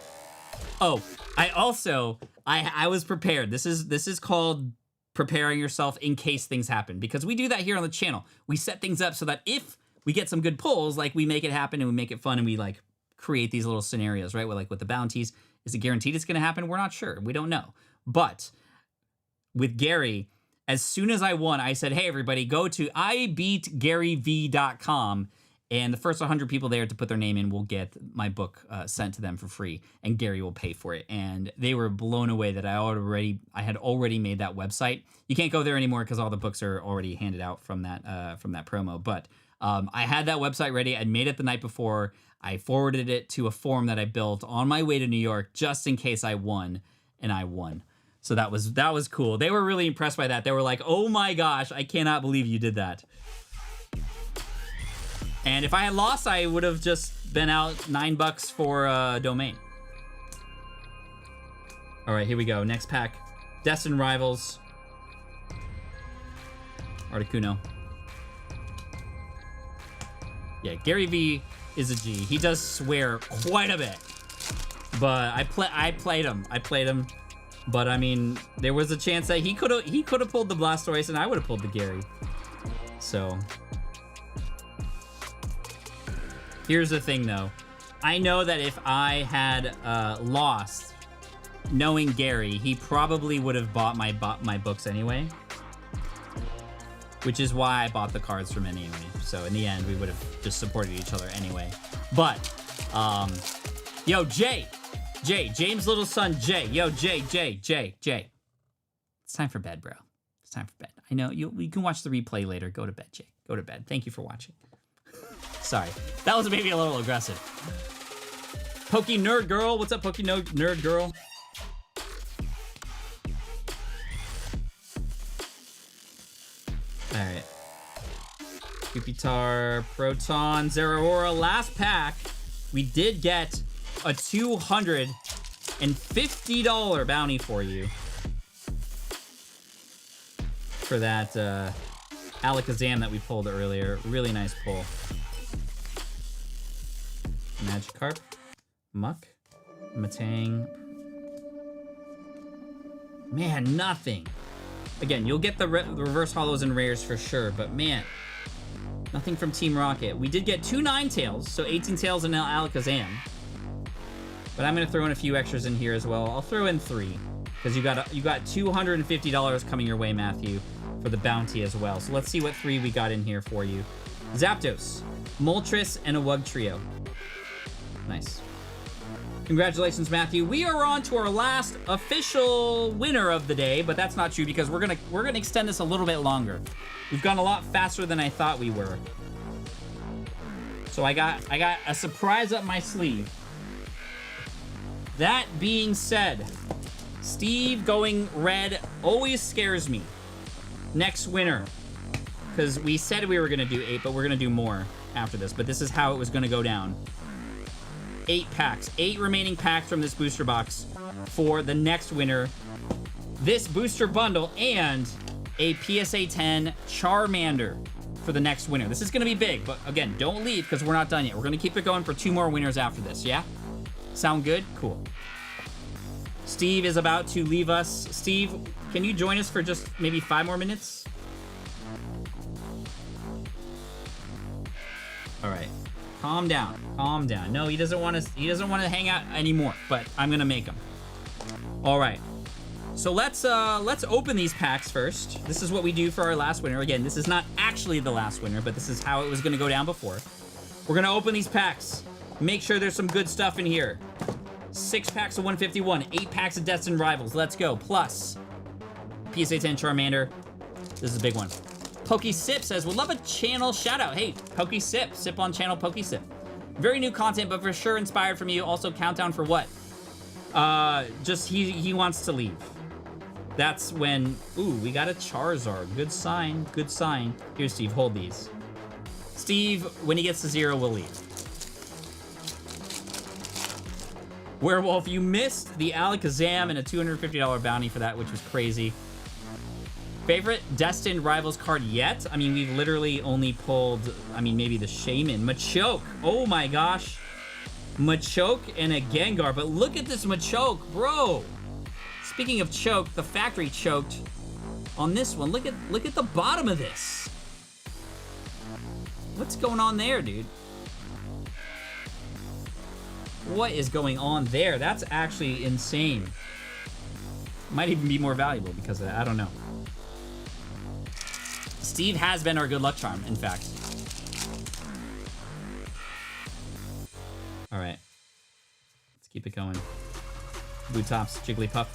B: Oh, I also, I was prepared. This is called preparing yourself in case things happen, because we do that here on the channel. We set things up so that if we get some good pulls, like we make it happen and we make it fun and we like create these little scenarios, right? With the bounties, is it guaranteed it's going to happen? We're not sure. We don't know. But with Gary, as soon as I won, I said, hey, everybody, go to ibeatgaryv.com. And the first 100 people there to put their name in will get my book sent to them for free. And Gary will pay for it. And they were blown away that I had already made that website. You can't go there anymore because all the books are already handed out from that promo. But I had that website ready. I'd made it the night before. I forwarded it to a form that I built on my way to New York just in case I won. and I won. So that was cool. They were really impressed by that. They were like, oh my gosh, I cannot believe you did that. And if I had lost, I would have just been out $9 for a domain. All right, here we go. Next pack. Destined Rivals. Articuno. Yeah, Gary V is a G. He does swear quite a bit. But I played him. But I mean, there was a chance that he could have pulled the Blastoise and I would have pulled the Gary. So here's the thing though. I know that if I had lost knowing Gary, he probably would have bought my books anyway. Which is why I bought the cards from him anyway. So in the end, we would have just supported each other anyway. But, yo, James' little son, Jay. Yo, Jay. It's time for bed, bro. It's time for bed. I know, you can watch the replay later. Go to bed, Jay. Go to bed. Thank you for watching. Sorry. That was maybe a little aggressive. Poke Nerd Girl. What's up, Poke Nerd Girl? Alright. Pupitar, Proton, Zeraora. Last pack, we did get a $250 bounty for you. For that Alakazam that we pulled earlier. Really nice pull. Magikarp, Muck, Matang. Man, nothing. Again, you'll get the reverse holos and rares for sure, but man, nothing from Team Rocket. We did get 2 Ninetales, so 18 tails and an Alakazam. But I'm gonna throw in a few extras in here as well. I'll throw in 3, because you got $250 coming your way, Matthew, for the bounty as well. So let's see what 3 we got in here for you. Zapdos, Moltres, and a Wugtrio. Nice. Congratulations, Matthew. We are on to our last official winner of the day, but that's not true because we're gonna extend this a little bit longer. We've gone a lot faster than I thought we were. So I got a surprise up my sleeve. That being said, Steve going red always scares me. Next winner. Because we said we were gonna do 8, but we're gonna do more after this. But this is how it was gonna go down. 8 packs. 8 remaining packs from this booster box for the next winner. This booster bundle and a PSA 10 Charmander for the next winner. This is going to be big, but again, don't leave because we're not done yet. We're going to keep it going for 2 more winners after this, yeah? Sound good? Cool. Steve is about to leave us. Steve, can you join us for just maybe 5 more minutes? All right. Calm down. Calm down. No, he doesn't want to hang out anymore, but I'm going to make him. All right. So let's open these packs first. This is what we do for our last winner. Again, this is not actually the last winner, but this is how it was going to go down before. We're going to open these packs. Make sure there's some good stuff in here. 6 packs of 151, 8 packs of Destined Rivals. Let's go. Plus PSA 10 Charmander. This is a big one. Pokesip says, would love a channel shout out. Hey, Pokesip, sip on channel Pokesip. Very new content, but for sure inspired from you. Also, countdown for what? Just he wants to leave. That's when, ooh, we got a Charizard. Good sign, good sign. Here, Steve, hold these. Steve, when he gets to 0, we'll leave. Werewolf, you missed the Alakazam and a $250 bounty for that, which was crazy. Favorite Destined Rivals card yet? I mean, we've literally only pulled, I mean, maybe the Shaman. Machoke, oh my gosh. Machoke and a Gengar, but look at this Machoke, bro. Speaking of choke, the factory choked on this one. Look at the bottom of this. What's going on there, dude? What is going on there? That's actually insane. Might even be more valuable because of that. I don't know. Steve has been our good luck charm, in fact. All right. Let's keep it going. Blue Tops, Jigglypuff.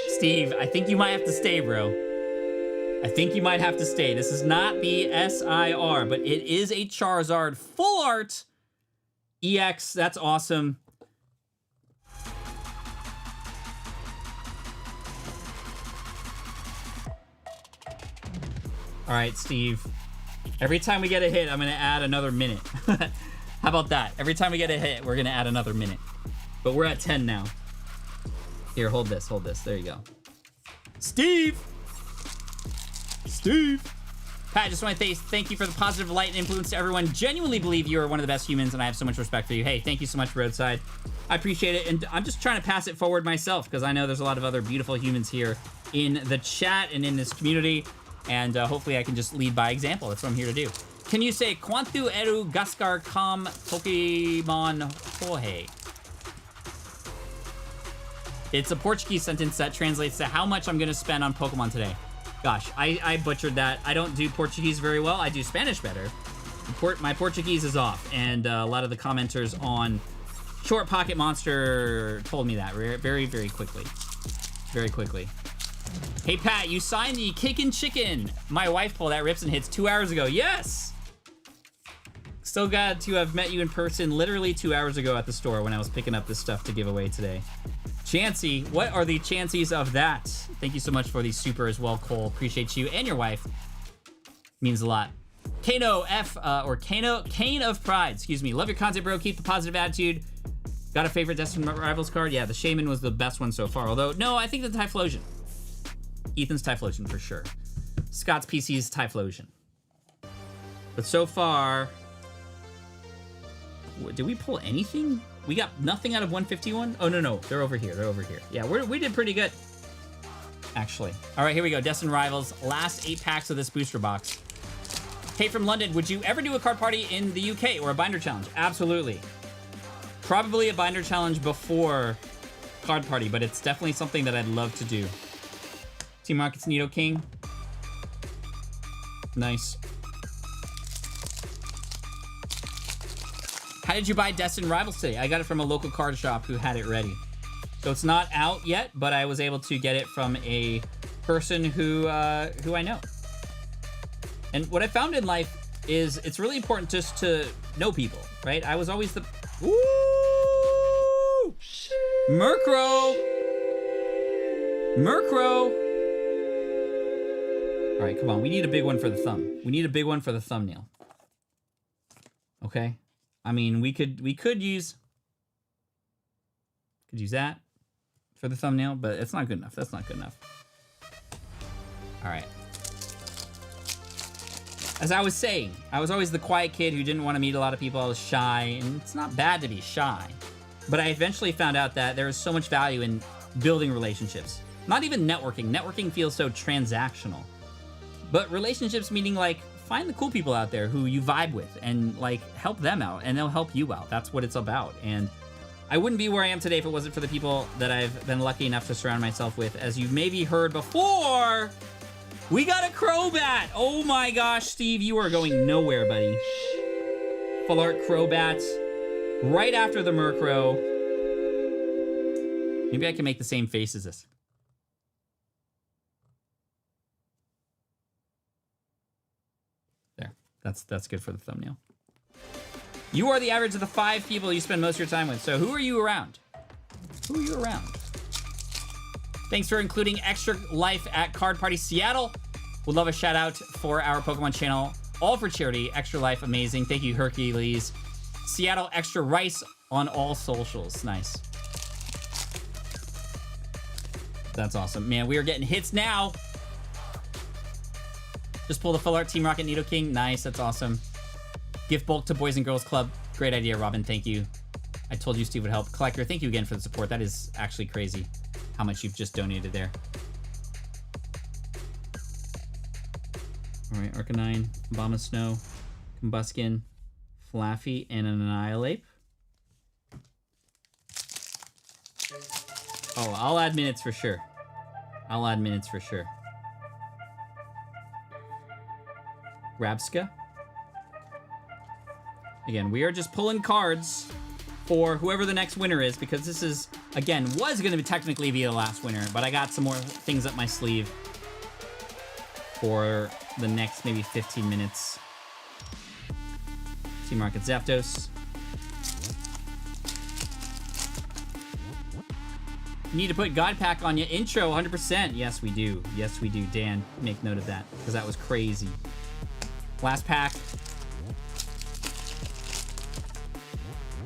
B: Steve, I think you might have to stay, bro. I think you might have to stay. This is not the SIR, but it is a Charizard full art EX, that's awesome. All right, Steve. Every time we get a hit, I'm going to add another minute. How about that? Every time we get a hit, we're going to add another minute. But we're at 10 now. Here, hold this, hold this. There you go. Steve! Steve! Pat, just want to thank you for the positive light and influence to everyone. Genuinely believe you are one of the best humans, and I have so much respect for you. Hey, thank you so much, Roadside. I appreciate it, and I'm just trying to pass it forward myself, because I know there's a lot of other beautiful humans here in the chat and in this community, and hopefully I can just lead by example. That's what I'm here to do. Can you say, Quantu eru Gaskar kam Pokemon Hohe? It's a Portuguese sentence that translates to how much I'm going to spend on Pokemon today. Gosh, I butchered that. I don't do Portuguese very well. I do Spanish better. My Portuguese is off, and a lot of the commenters on Short Pocket Monster told me that very, very quickly. Very quickly. Hey, Pat, you signed the Kickin' Chicken. My wife pulled that rips and hits 2 hours ago. Yes! So glad to have met you in person literally 2 hours ago at the store when I was picking up this stuff to give away today. Chansey, what are the chances of that? Thank you so much for the super as well, Cole. Appreciate you and your wife. Means a lot. Kano F, or Kane of Pride, excuse me. Love your content, bro. Keep the positive attitude. Got a favorite Destined Rivals card? Yeah, the Shaman was the best one so far. Although, no, I think the Typhlosion. Ethan's Typhlosion for sure. Scott's PC's Typhlosion. But so far, did we pull anything? We got nothing out of 151? Oh, no, they're over here, Yeah, we did pretty good, actually. All right, here we go, Destined Rivals. Last 8 packs of this booster box. Hey, from London, would you ever do a card party in the UK or a binder challenge? Absolutely. Probably a binder challenge before card party, but it's definitely something that I'd love to do. Team Rocket's Nido King. Nice. How did you buy Destined Rivals today? I got it from a local card shop who had it ready. So it's not out yet, but I was able to get it from a person who I know. And what I found in life is it's really important just to know people, right? I was always the... Woo! Murkrow! All right, come on. We need a big one for the thumb. We need a big one for the thumbnail. Okay? I mean, we could use that for the thumbnail, but it's not good enough. That's not good enough. All right. As I was saying, I was always the quiet kid who didn't want to meet a lot of people. I was shy, and it's not bad to be shy. But I eventually found out that there is so much value in building relationships. Not even networking. Networking feels so transactional. But relationships meaning, like, find the cool people out there who you vibe with and, like, help them out, and they'll help you out. That's what it's about. And I wouldn't be where I am today if it wasn't for the people that I've been lucky enough to surround myself with. As you've maybe heard before, we got a Crobat. Oh my gosh, Steve, you are going nowhere, buddy. Full art Crobat right after the Murkrow. Maybe I can make the same face as this. There, that's good for the thumbnail. You are the average of the 5 people you spend most of your time with. So who are you around? Who are you around? Thanks for including Extra Life at Card Party Seattle. Would love a shout out for our Pokemon channel. All for charity. Extra Life, amazing. Thank you, Hercules. Seattle Extra Rice on all socials. Nice. That's awesome. Man, we are getting hits now. Just pull the full art Team Rocket Nidoking. Nice, that's awesome. Gift bulk to Boys and Girls Club. Great idea, Robin. Thank you. I told you Steve would help. Collector, thank you again for the support. That is actually crazy how much you've just donated there. All right, Arcanine, Abomasnow, Combuskin, Flaffy, and an Annihilape. Oh, I'll add minutes for sure. I'll add minutes for sure. Rabska. Again, we are just pulling cards for whoever the next winner is, because this is, again, was going to technically be the last winner, but I got some more things up my sleeve for the next maybe 15 minutes. Team Rocket Zapdos. Need to put God Pack on your intro, 100%. Yes, we do. Yes, we do. Dan, make note of that, because that was crazy. Last pack.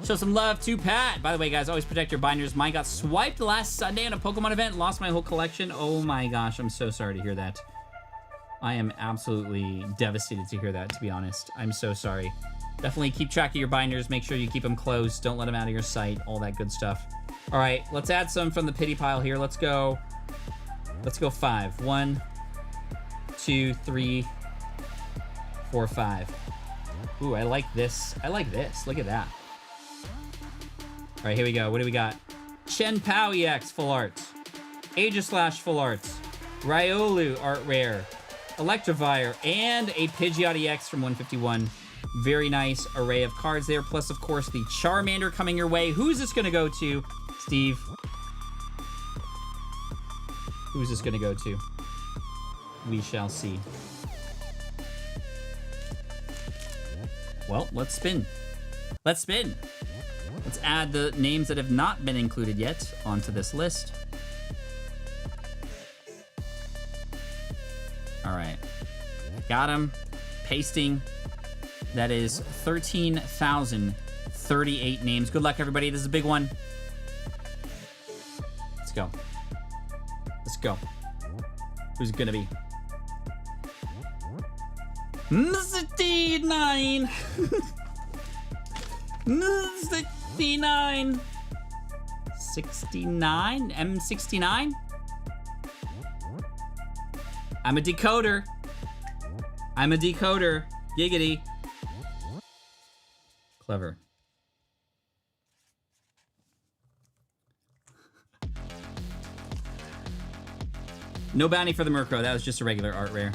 B: Show some love to Pat. By the way, guys, always protect your binders. Mine got swiped last Sunday on a Pokemon event. Lost my whole collection. Oh my gosh, I'm so sorry to hear that. I am absolutely devastated to hear that, to be honest. I'm so sorry. Definitely keep track of your binders. Make sure you keep them closed. Don't let them out of your sight. All that good stuff. All right, let's add some from the pity pile here. Let's go 5. 1, 2, 3, 4, 5. Ooh, I like this. I like this. Look at that. All right, here we go. What do we got? Chen Pao EX full art. Aegislash full art. Riolu art rare. Electivire and a Pidgeot EX from 151. Very nice array of cards there. Plus, of course, the Charmander coming your way. Who's this going to go to, Steve? Who's this going to go to? We shall see. Well, let's spin. Let's spin. Let's add the names that have not been included yet onto this list. All right. Got him. Pasting. That is 13,038 names. Good luck, everybody. This is a big one. Let's go. Let's go. Who's it gonna be? 69. 69. 69? M69? I'm a decoder. I'm a decoder. Giggity. Clever. No bounty for the Murkrow. That was just a regular art rare.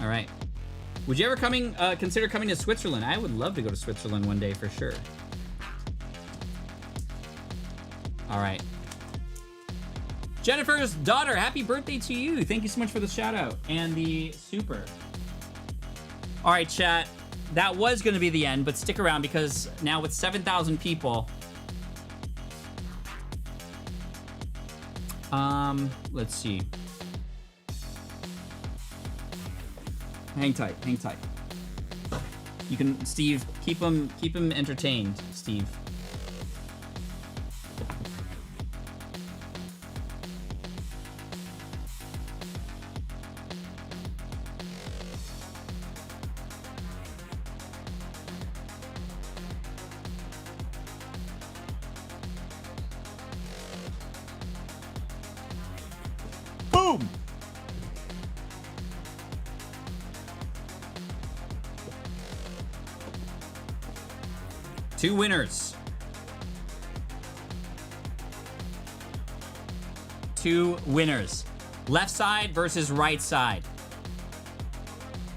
B: All right. Would you ever consider coming to Switzerland? I would love to go to Switzerland one day for sure. All right. Jennifer's daughter, happy birthday to you. Thank you so much for the shout out and the super. All right, chat. That was going to be the end, but stick around because now with 7,000 people, let's see. Hang tight, hang tight. You can, Steve, keep him entertained, Steve. Boom! Two winners. Two winners. Left side versus right side.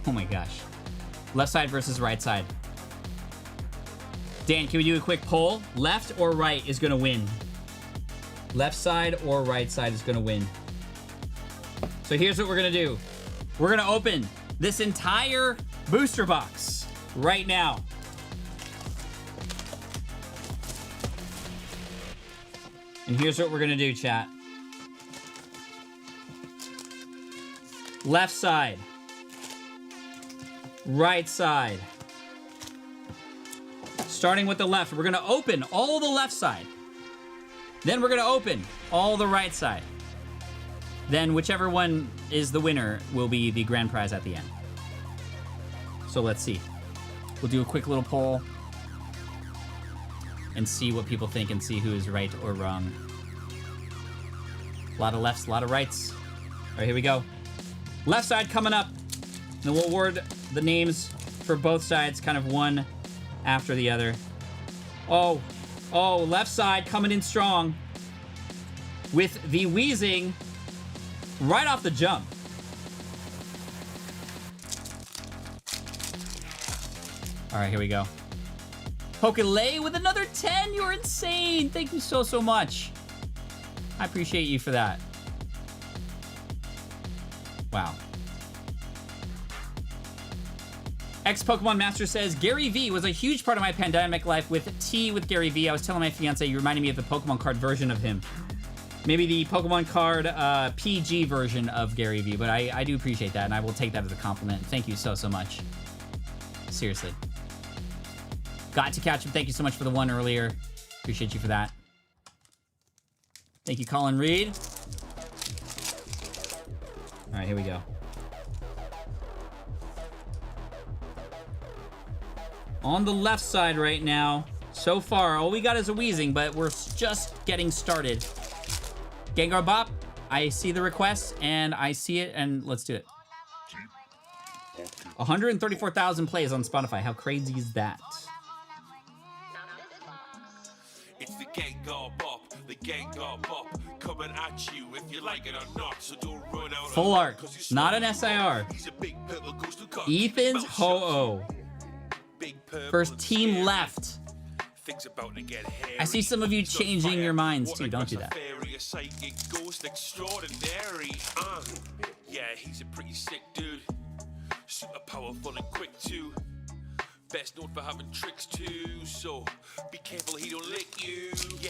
B: Oh my gosh. Left side versus right side. Dan, can we do a quick poll? Left or right is gonna win? Left side or right side is gonna win? So here's what we're gonna do. We're gonna open this entire booster box right now. And here's what we're gonna do, chat. Left side. Right side. Starting with the left, we're gonna open all the left side. Then we're gonna open all the right side. Then whichever one is the winner will be the grand prize at the end. So let's see. We'll do a quick little poll and see what people think and see who is right or wrong. A lot of lefts, a lot of rights. All right, here we go. Left side coming up. Then we'll award the names for both sides, kind of one after the other. Oh, left side coming in strong with the wheezing right off the jump. All right, here we go. Pokelay with another 10. You're insane. Thank you so, so much. I appreciate you for that. Wow. Ex-Pokemon Master says, Gary V was a huge part of my pandemic life with tea with Gary V. I was telling my fiance you reminded me of the Pokemon card version of him. Maybe the Pokemon card PG version of Gary V, but I do appreciate that, and I will take that as a compliment. Thank you so much. Seriously. Got to catch him. Thank you so much for the one earlier. Appreciate you for that. Thank you, Colin Reed. All right, here we go. On the left side right now. So far, all we got is a Weezing, but we're just getting started. Gengar Bop, I see the request, and I see it, and let's do it. 134,000 plays on Spotify. How crazy is that?
I: It's the Gengar Bop, the Gengar Bop, coming at you if you like it or not. So don't run out.
B: Full art, not an SIR. Ethan's Ho-Oh. First team left.
I: About to get hairy.
B: I see some of you changing your minds too. Don't do that.
I: Yeah, he's a pretty sick dude. Super powerful and quick too. Best known for having tricks too. So be careful he don't lick you. Yeah,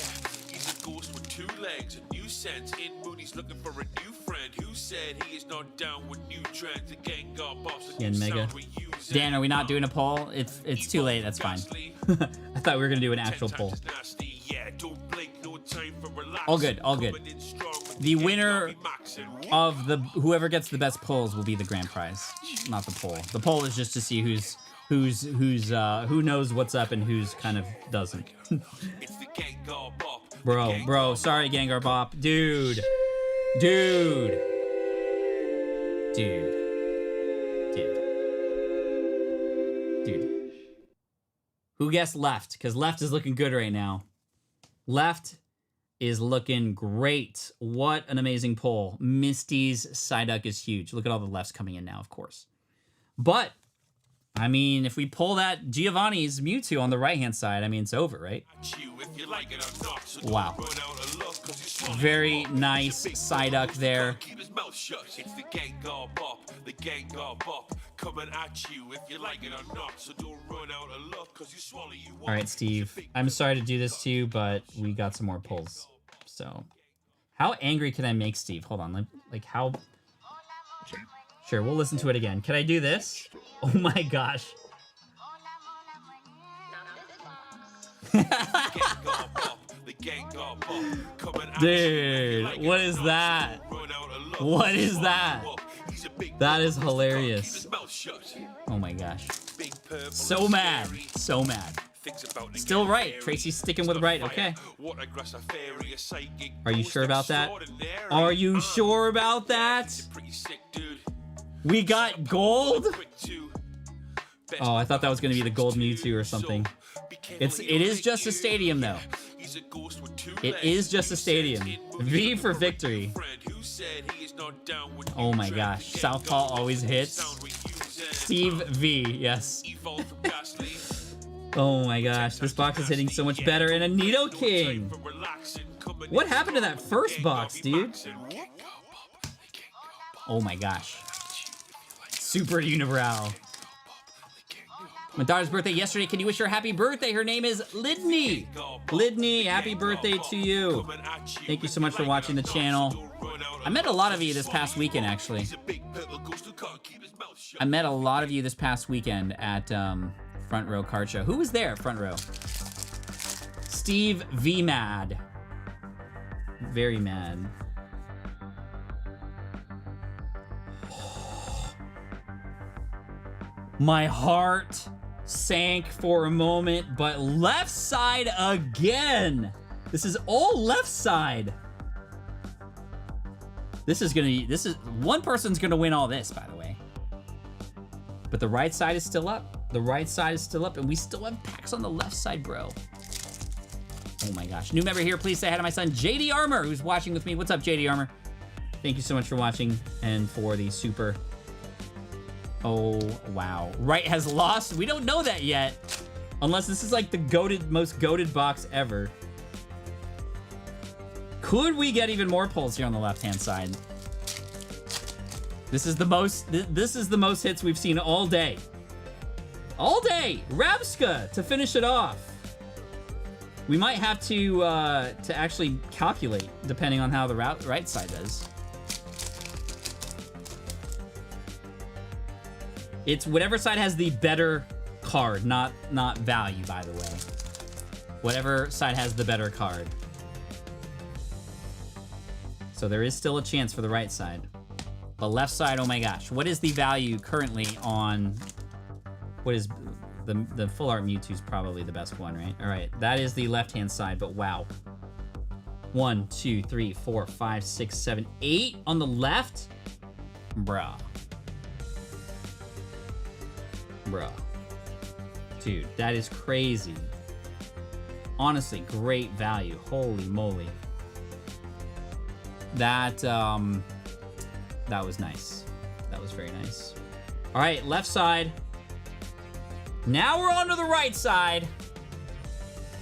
I: he's a ghost with two legs, a new sense. In Mooney's looking for a new friend. Who said he is not down with new trends? The Gengar Bop's a new sound we use.
B: Dan, are we not doing a poll? It's too late. That's fine. I thought we were gonna do an actual poll. All good, all good. The winner of the whoever gets the best polls will be the grand prize, not the poll. The poll is just to see who knows what's up and who's kind of doesn't. bro, sorry Gengar Bop, dude. Who guessed left? Because left is looking good right now. Left is looking great. What an amazing poll. Misty's Psyduck is huge. Look at all the lefts coming in now, of course. But, I mean, if we pull that Giovanni's Mewtwo on the right-hand side, I mean, it's over, right? Wow. Very nice Psyduck there. The Gengar Bop coming at you if you like it or not. So don't run out of luck because you swallow you. All right, Steve. I'm sorry to do this to you, but we got some more pulls. So, how angry can I make Steve? Hold on, like how? Sure, we'll listen to it again. Can I do this? Oh my gosh. Dude, what is that? What is that? That is hilarious. Oh my gosh. So mad. So mad. Still right. Tracy's sticking with right. Okay. Are you sure about that? Are you sure about that? We got gold? Oh, I thought that was going to be the gold Mewtwo or something. It is just a stadium, though. It is just a stadium. V for victory. Oh my gosh. Southpaw always hits. Steve V, yes. Oh my gosh. This box is hitting so much better. And a Nidoking. What happened to that first box, dude? Oh my gosh. Super Unibrow. My daughter's birthday yesterday. Can you wish her a happy birthday? Her name is Lydney. Lydney, happy birthday to you. Thank you so much for watching the channel. I met a lot of you this past weekend, actually. I met a lot of you this past weekend at Front Row Card Show. Who was there at Front Row? Steve V. Mad. Very mad. My heart sank for a moment, but left side again. This is all left side. One person's gonna win all this, by the way. But the right side is still up. The right side is still up, and we still have packs on the left side, bro. Oh my gosh. New member here, please say hi to my son, JD Armor, who's watching with me. What's up, JD Armor? Thank you so much for watching and for the super. Oh, wow. Right has lost? We don't know that yet. Unless this is like the most goated box ever. Could we get even more pulls here on the left-hand side? This is the most hits we've seen all day. All day, Rabska to finish it off. We might have to actually calculate depending on how the right side does. It's whatever side has the better card, not value, by the way. Whatever side has the better card. So there is still a chance for the right side. But left side, oh my gosh. What is the value currently on... What is... The full art Mewtwo's probably the best one, right? All right, that is the left-hand side, but wow. 1, 2, 3, 4, 5, 6, 7, 8 on the left? Bruh. Bruh. Dude, that is crazy. Honestly, great value. Holy moly. That was nice. That was very nice. All right, left side. Now we're on to the right side.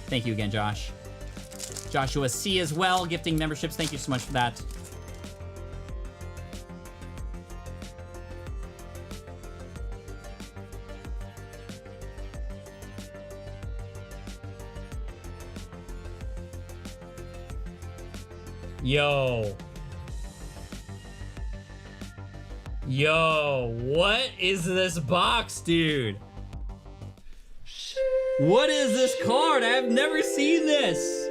B: Thank you again, Josh. Joshua C as well, gifting memberships. Thank you so much for that. Yo. Yo, what is this box, dude? What is this card? I have never seen this.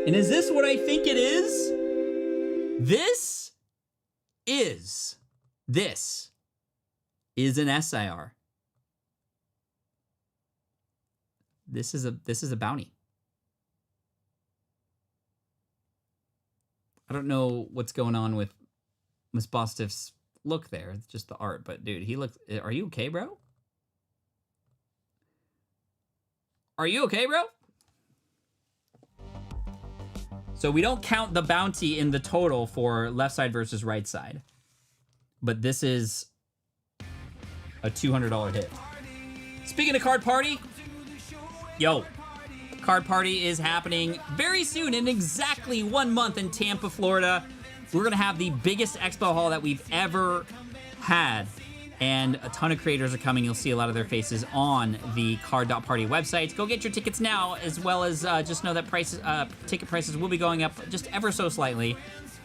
B: And is this what I think it is? This is an SIR. This is a bounty. I don't know what's going on with Miss Bostiff's look there. It's just the art, but dude, he looks... Are you okay, bro? Are you okay, bro? So we don't count the bounty in the total for left side versus right side. But this is a $200 hit. Speaking of card party, yo, card party is happening very soon in exactly 1 month in Tampa, Florida. We're gonna have the biggest expo hall that we've ever had. And a ton of creators are coming. You'll see a lot of their faces on the card.party website. Go get your tickets now, as well as just know that ticket prices will be going up just ever so slightly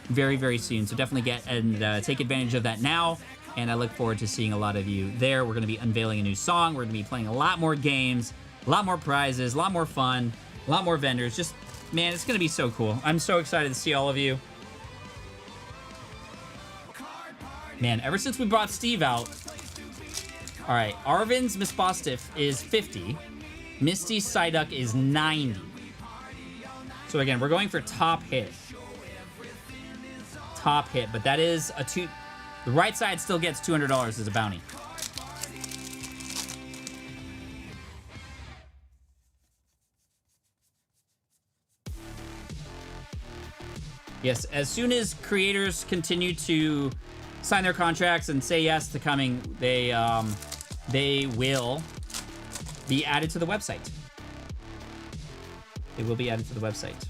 B: very, very soon. So definitely get and take advantage of that now. And I look forward to seeing a lot of you there. We're going to be unveiling a new song. We're going to be playing a lot more games, a lot more prizes, a lot more fun, a lot more vendors. Just, man, it's going to be so cool. I'm so excited to see all of you. Man, ever since we brought Steve out... All right, Arvin's Miss Bostiff is 50. Misty's Psyduck is 90. So again, we're going for top hit. Top hit, but that is a two... The right side still gets $200 as a bounty. Yes, as soon as creators continue to sign their contracts and say yes to coming, they will be added to the website. They will be added to the website.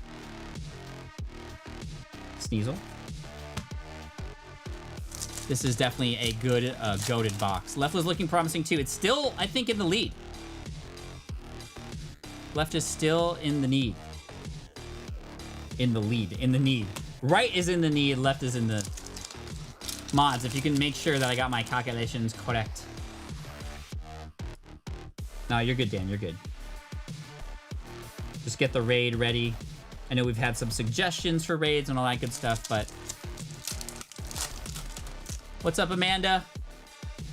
B: Sneasel. This is definitely a good goated box. Left was looking promising too. It's still, I think, in the lead. Left is still in the need. In the lead, in the need. Right is in the need, left is in the mods. If you can make sure that I got my calculations correct. No, you're good, Dan, you're good. Just get the raid ready. I know we've had some suggestions for raids and all that good stuff, but... What's up, Amanda?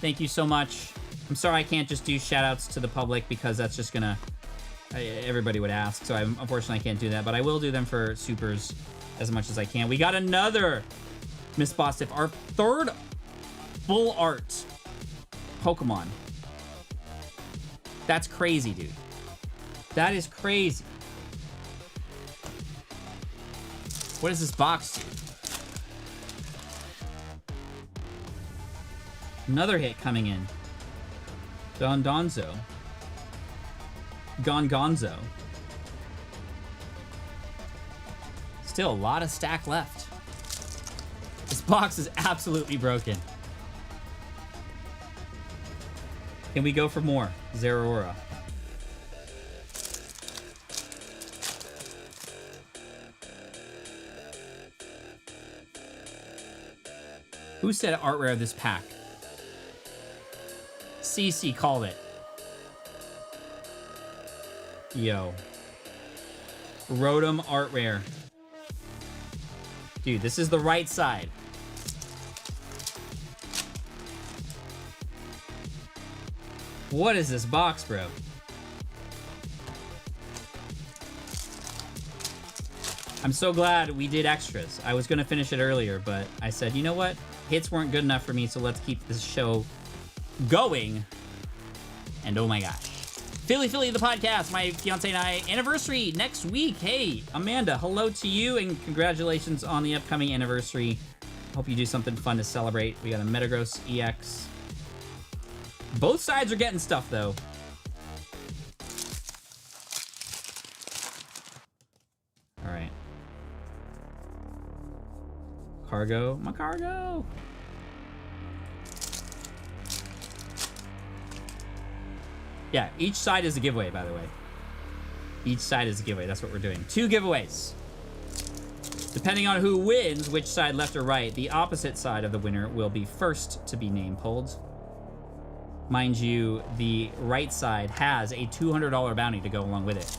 B: Thank you so much. I'm sorry I can't just do shout-outs to the public because that's just gonna... everybody would ask, so unfortunately I can't do that, but I will do them for supers as much as I can. We got another Miss Bostiff, our third full art Pokemon. That's crazy, dude. That is crazy. What does this box do? Another hit coming in. Gonzo. Still a lot of stack left. This box is absolutely broken. Can we go for more? Zeraora. Who said art rare this pack? CC called it. Yo. Rotom art rare. Dude, this is the right side. What is this box, bro? I'm so glad we did extras. I was going to finish it earlier, but I said, you know what? Hits weren't good enough for me, so let's keep this show going. And oh my gosh. Philly the podcast, my fiance and I, anniversary next week. Hey, Amanda, hello to you, and congratulations on the upcoming anniversary. Hope you do something fun to celebrate. We got a Metagross EX. Both sides are getting stuff, though. All right. Cargo. My cargo. Yeah, each side is a giveaway, by the way. Each side is a giveaway. That's what we're doing. 2 giveaways. Depending on who wins, which side, left or right, the opposite side of the winner will be first to be name pulled. Mind you, the right side has a $200 bounty to go along with it.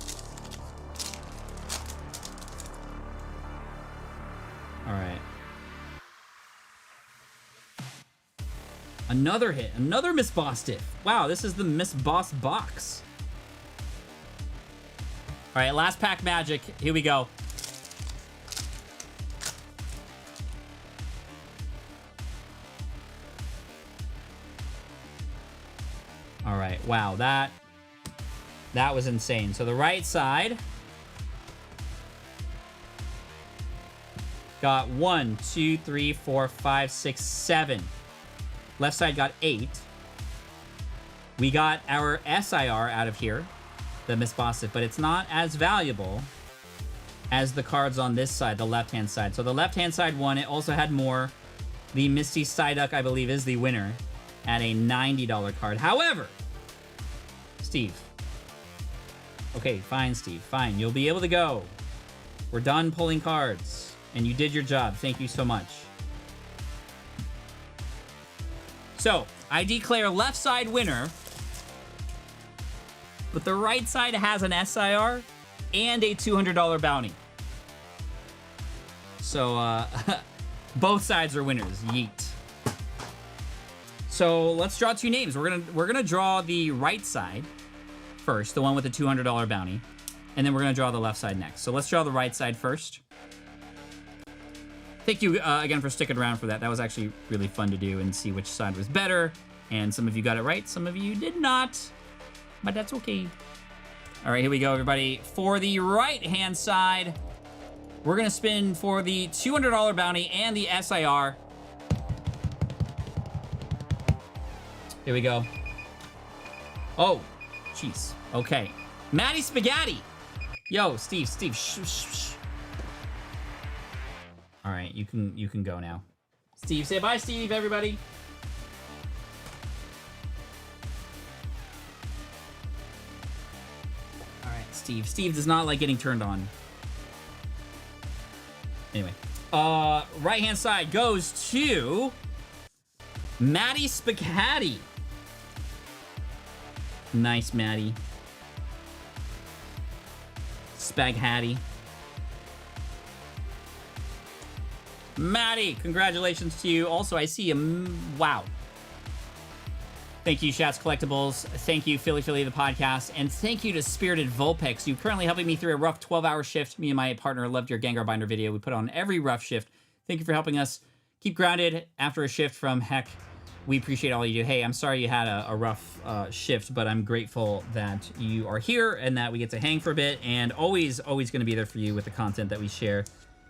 B: All right. Another hit. Another Miss Boss diff. Wow, this is the Miss Boss box. All right, last pack magic. Here we go. All right, wow, that was insane. So the right side got 1, 2, 3, 4, 5, 6, 7. Left side got 8. We got our SIR out of here, the Miss Boss, but it's not as valuable as the cards on this side, the left-hand side. So the left-hand side won. It also had more. The Misty Psyduck, I believe, is the winner at a $90 card. However, Steve. Okay, fine, Steve. Fine. You'll be able to go. We're done pulling cards, and you did your job. Thank you so much. So, I declare left side winner, but the right side has an SIR and a $200 bounty. So, both sides are winners. Yeet. So, let's draw 2 names. We're gonna draw the right side first, the one with the $200 bounty, and then we're gonna draw the left side next. So, let's draw the right side first. Thank you again for sticking around for that. That was actually really fun to do and see which side was better. And some of you got it right, some of you did not. But that's okay. All right, here we go, everybody. For the right-hand side, we're going to spin for the $200 bounty and the SIR. Here we go. Oh, jeez. Okay. Maddie Spaghetti. Yo, Steve, shh. All right, you can go now. Steve, say bye, Steve, everybody. All right, Steve. Steve does not like getting turned on. Anyway, right-hand side goes to Maddie Spaghetti. Nice, Maddie. Spaghetti. Maddie, congratulations to you. Also, I see a wow. Thank you, Shats Collectibles. Thank you, Philly the podcast. And thank you to Spirited Vulpix. You're currently helping me through a rough 12-hour shift. Me and my partner loved your Gengar Binder video. We put on every rough shift. Thank you for helping us keep grounded after a shift from heck. We appreciate all you do. Hey, I'm sorry you had a rough shift, but I'm grateful that you are here and that we get to hang for a bit, and always going to be there for you with the content that we share.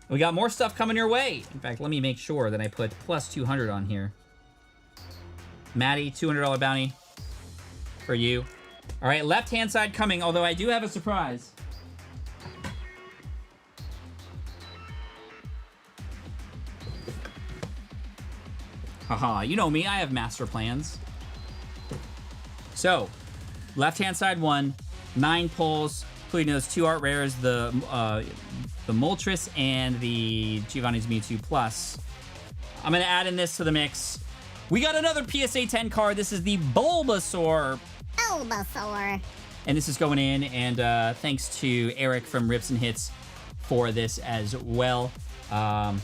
B: We got more stuff coming your way. In fact, let me make sure that I put plus 200 on here. Maddie, $200 bounty for you. All right, left-hand side coming, although I do have a surprise. Haha, you know me, I have master plans. So, left-hand side 1, 9 pulls, including those 2 art rares, the Moltres and the Giovanni's Mewtwo Plus. I'm going to add in this to the mix. We got another PSA 10 card. This is the Bulbasaur.
G: Bulbasaur.
B: And this is going in, and thanks to Eric from Rips and Hits for this as well. Yeah,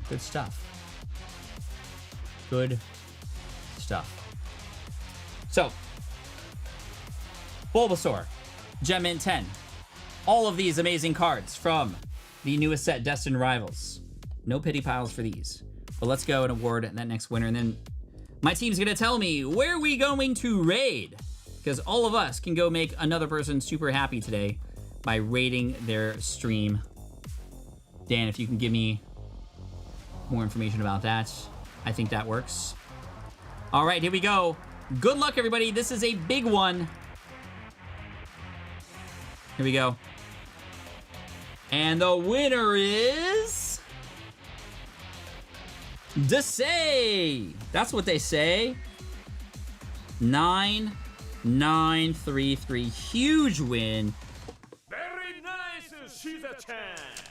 B: good stuff. Good stuff. So, Bulbasaur, Gem Mint 10. All of these amazing cards from the newest set, Destined Rivals. No pity piles for these. But let's go and award that next winner, and then my team's gonna tell me where we going to raid, because all of us can go make another person super happy today by raiding their stream. Dan, if you can give me more information about that, I think that works. All right, here we go. Good luck, everybody. This is a big one. Here we go. And the winner is... Desay. That's what they say. 9933. Huge win.
I: Very nice. She's a champ.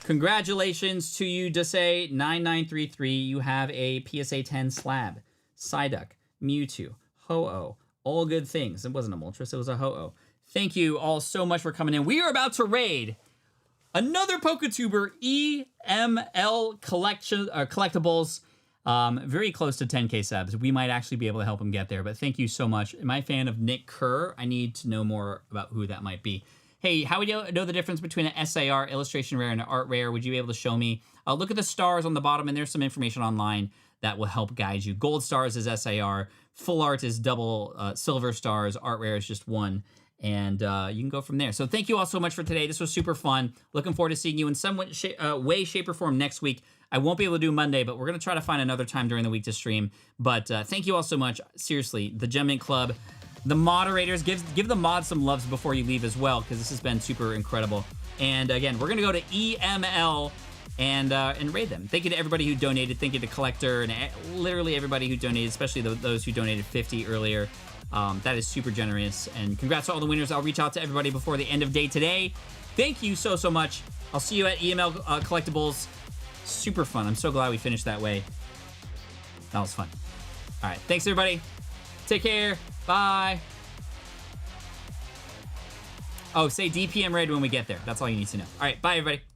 B: Congratulations to you, Desay 9933. You have a PSA 10 slab. Psyduck, Mewtwo, Ho-Oh, all good things. It wasn't a Moltres, it was a Ho-Oh. Thank you all so much for coming in. We are about to raid another PokeTuber EML collectibles. Very close to 10K subs. We might actually be able to help him get there, but thank you so much. Am I a fan of Nick Kerr? I need to know more about who that might be. Hey, how would you know the difference between an SAR, illustration rare, and an art rare? Would you be able to show me? Look at the stars on the bottom, and there's some information online that will help guide you. Gold stars is SAR, full art is double silver stars, art rare is just 1, and you can go from there. So thank you all so much for today. This was super fun. Looking forward to seeing you in some way, shape, or form next week. I won't be able to do Monday, but we're going to try to find another time during the week to stream. But thank you all so much. Seriously, the Gem Mint Club, the moderators, give the mods some loves before you leave as well, because this has been super incredible. And again, we're going to go to EML and raid them. Thank you to everybody who donated. Thank you to Collector and literally everybody who donated, especially those who donated 50 earlier. That is super generous. And congrats to all the winners. I'll reach out to everybody before the end of day today. Thank you so much. I'll see you at EML Collectibles. Super fun. I'm so glad we finished that way. That was fun. All right. Thanks, everybody. Take care. Bye. Oh, say DPM raid when we get there. That's all you need to know. All right. Bye, everybody.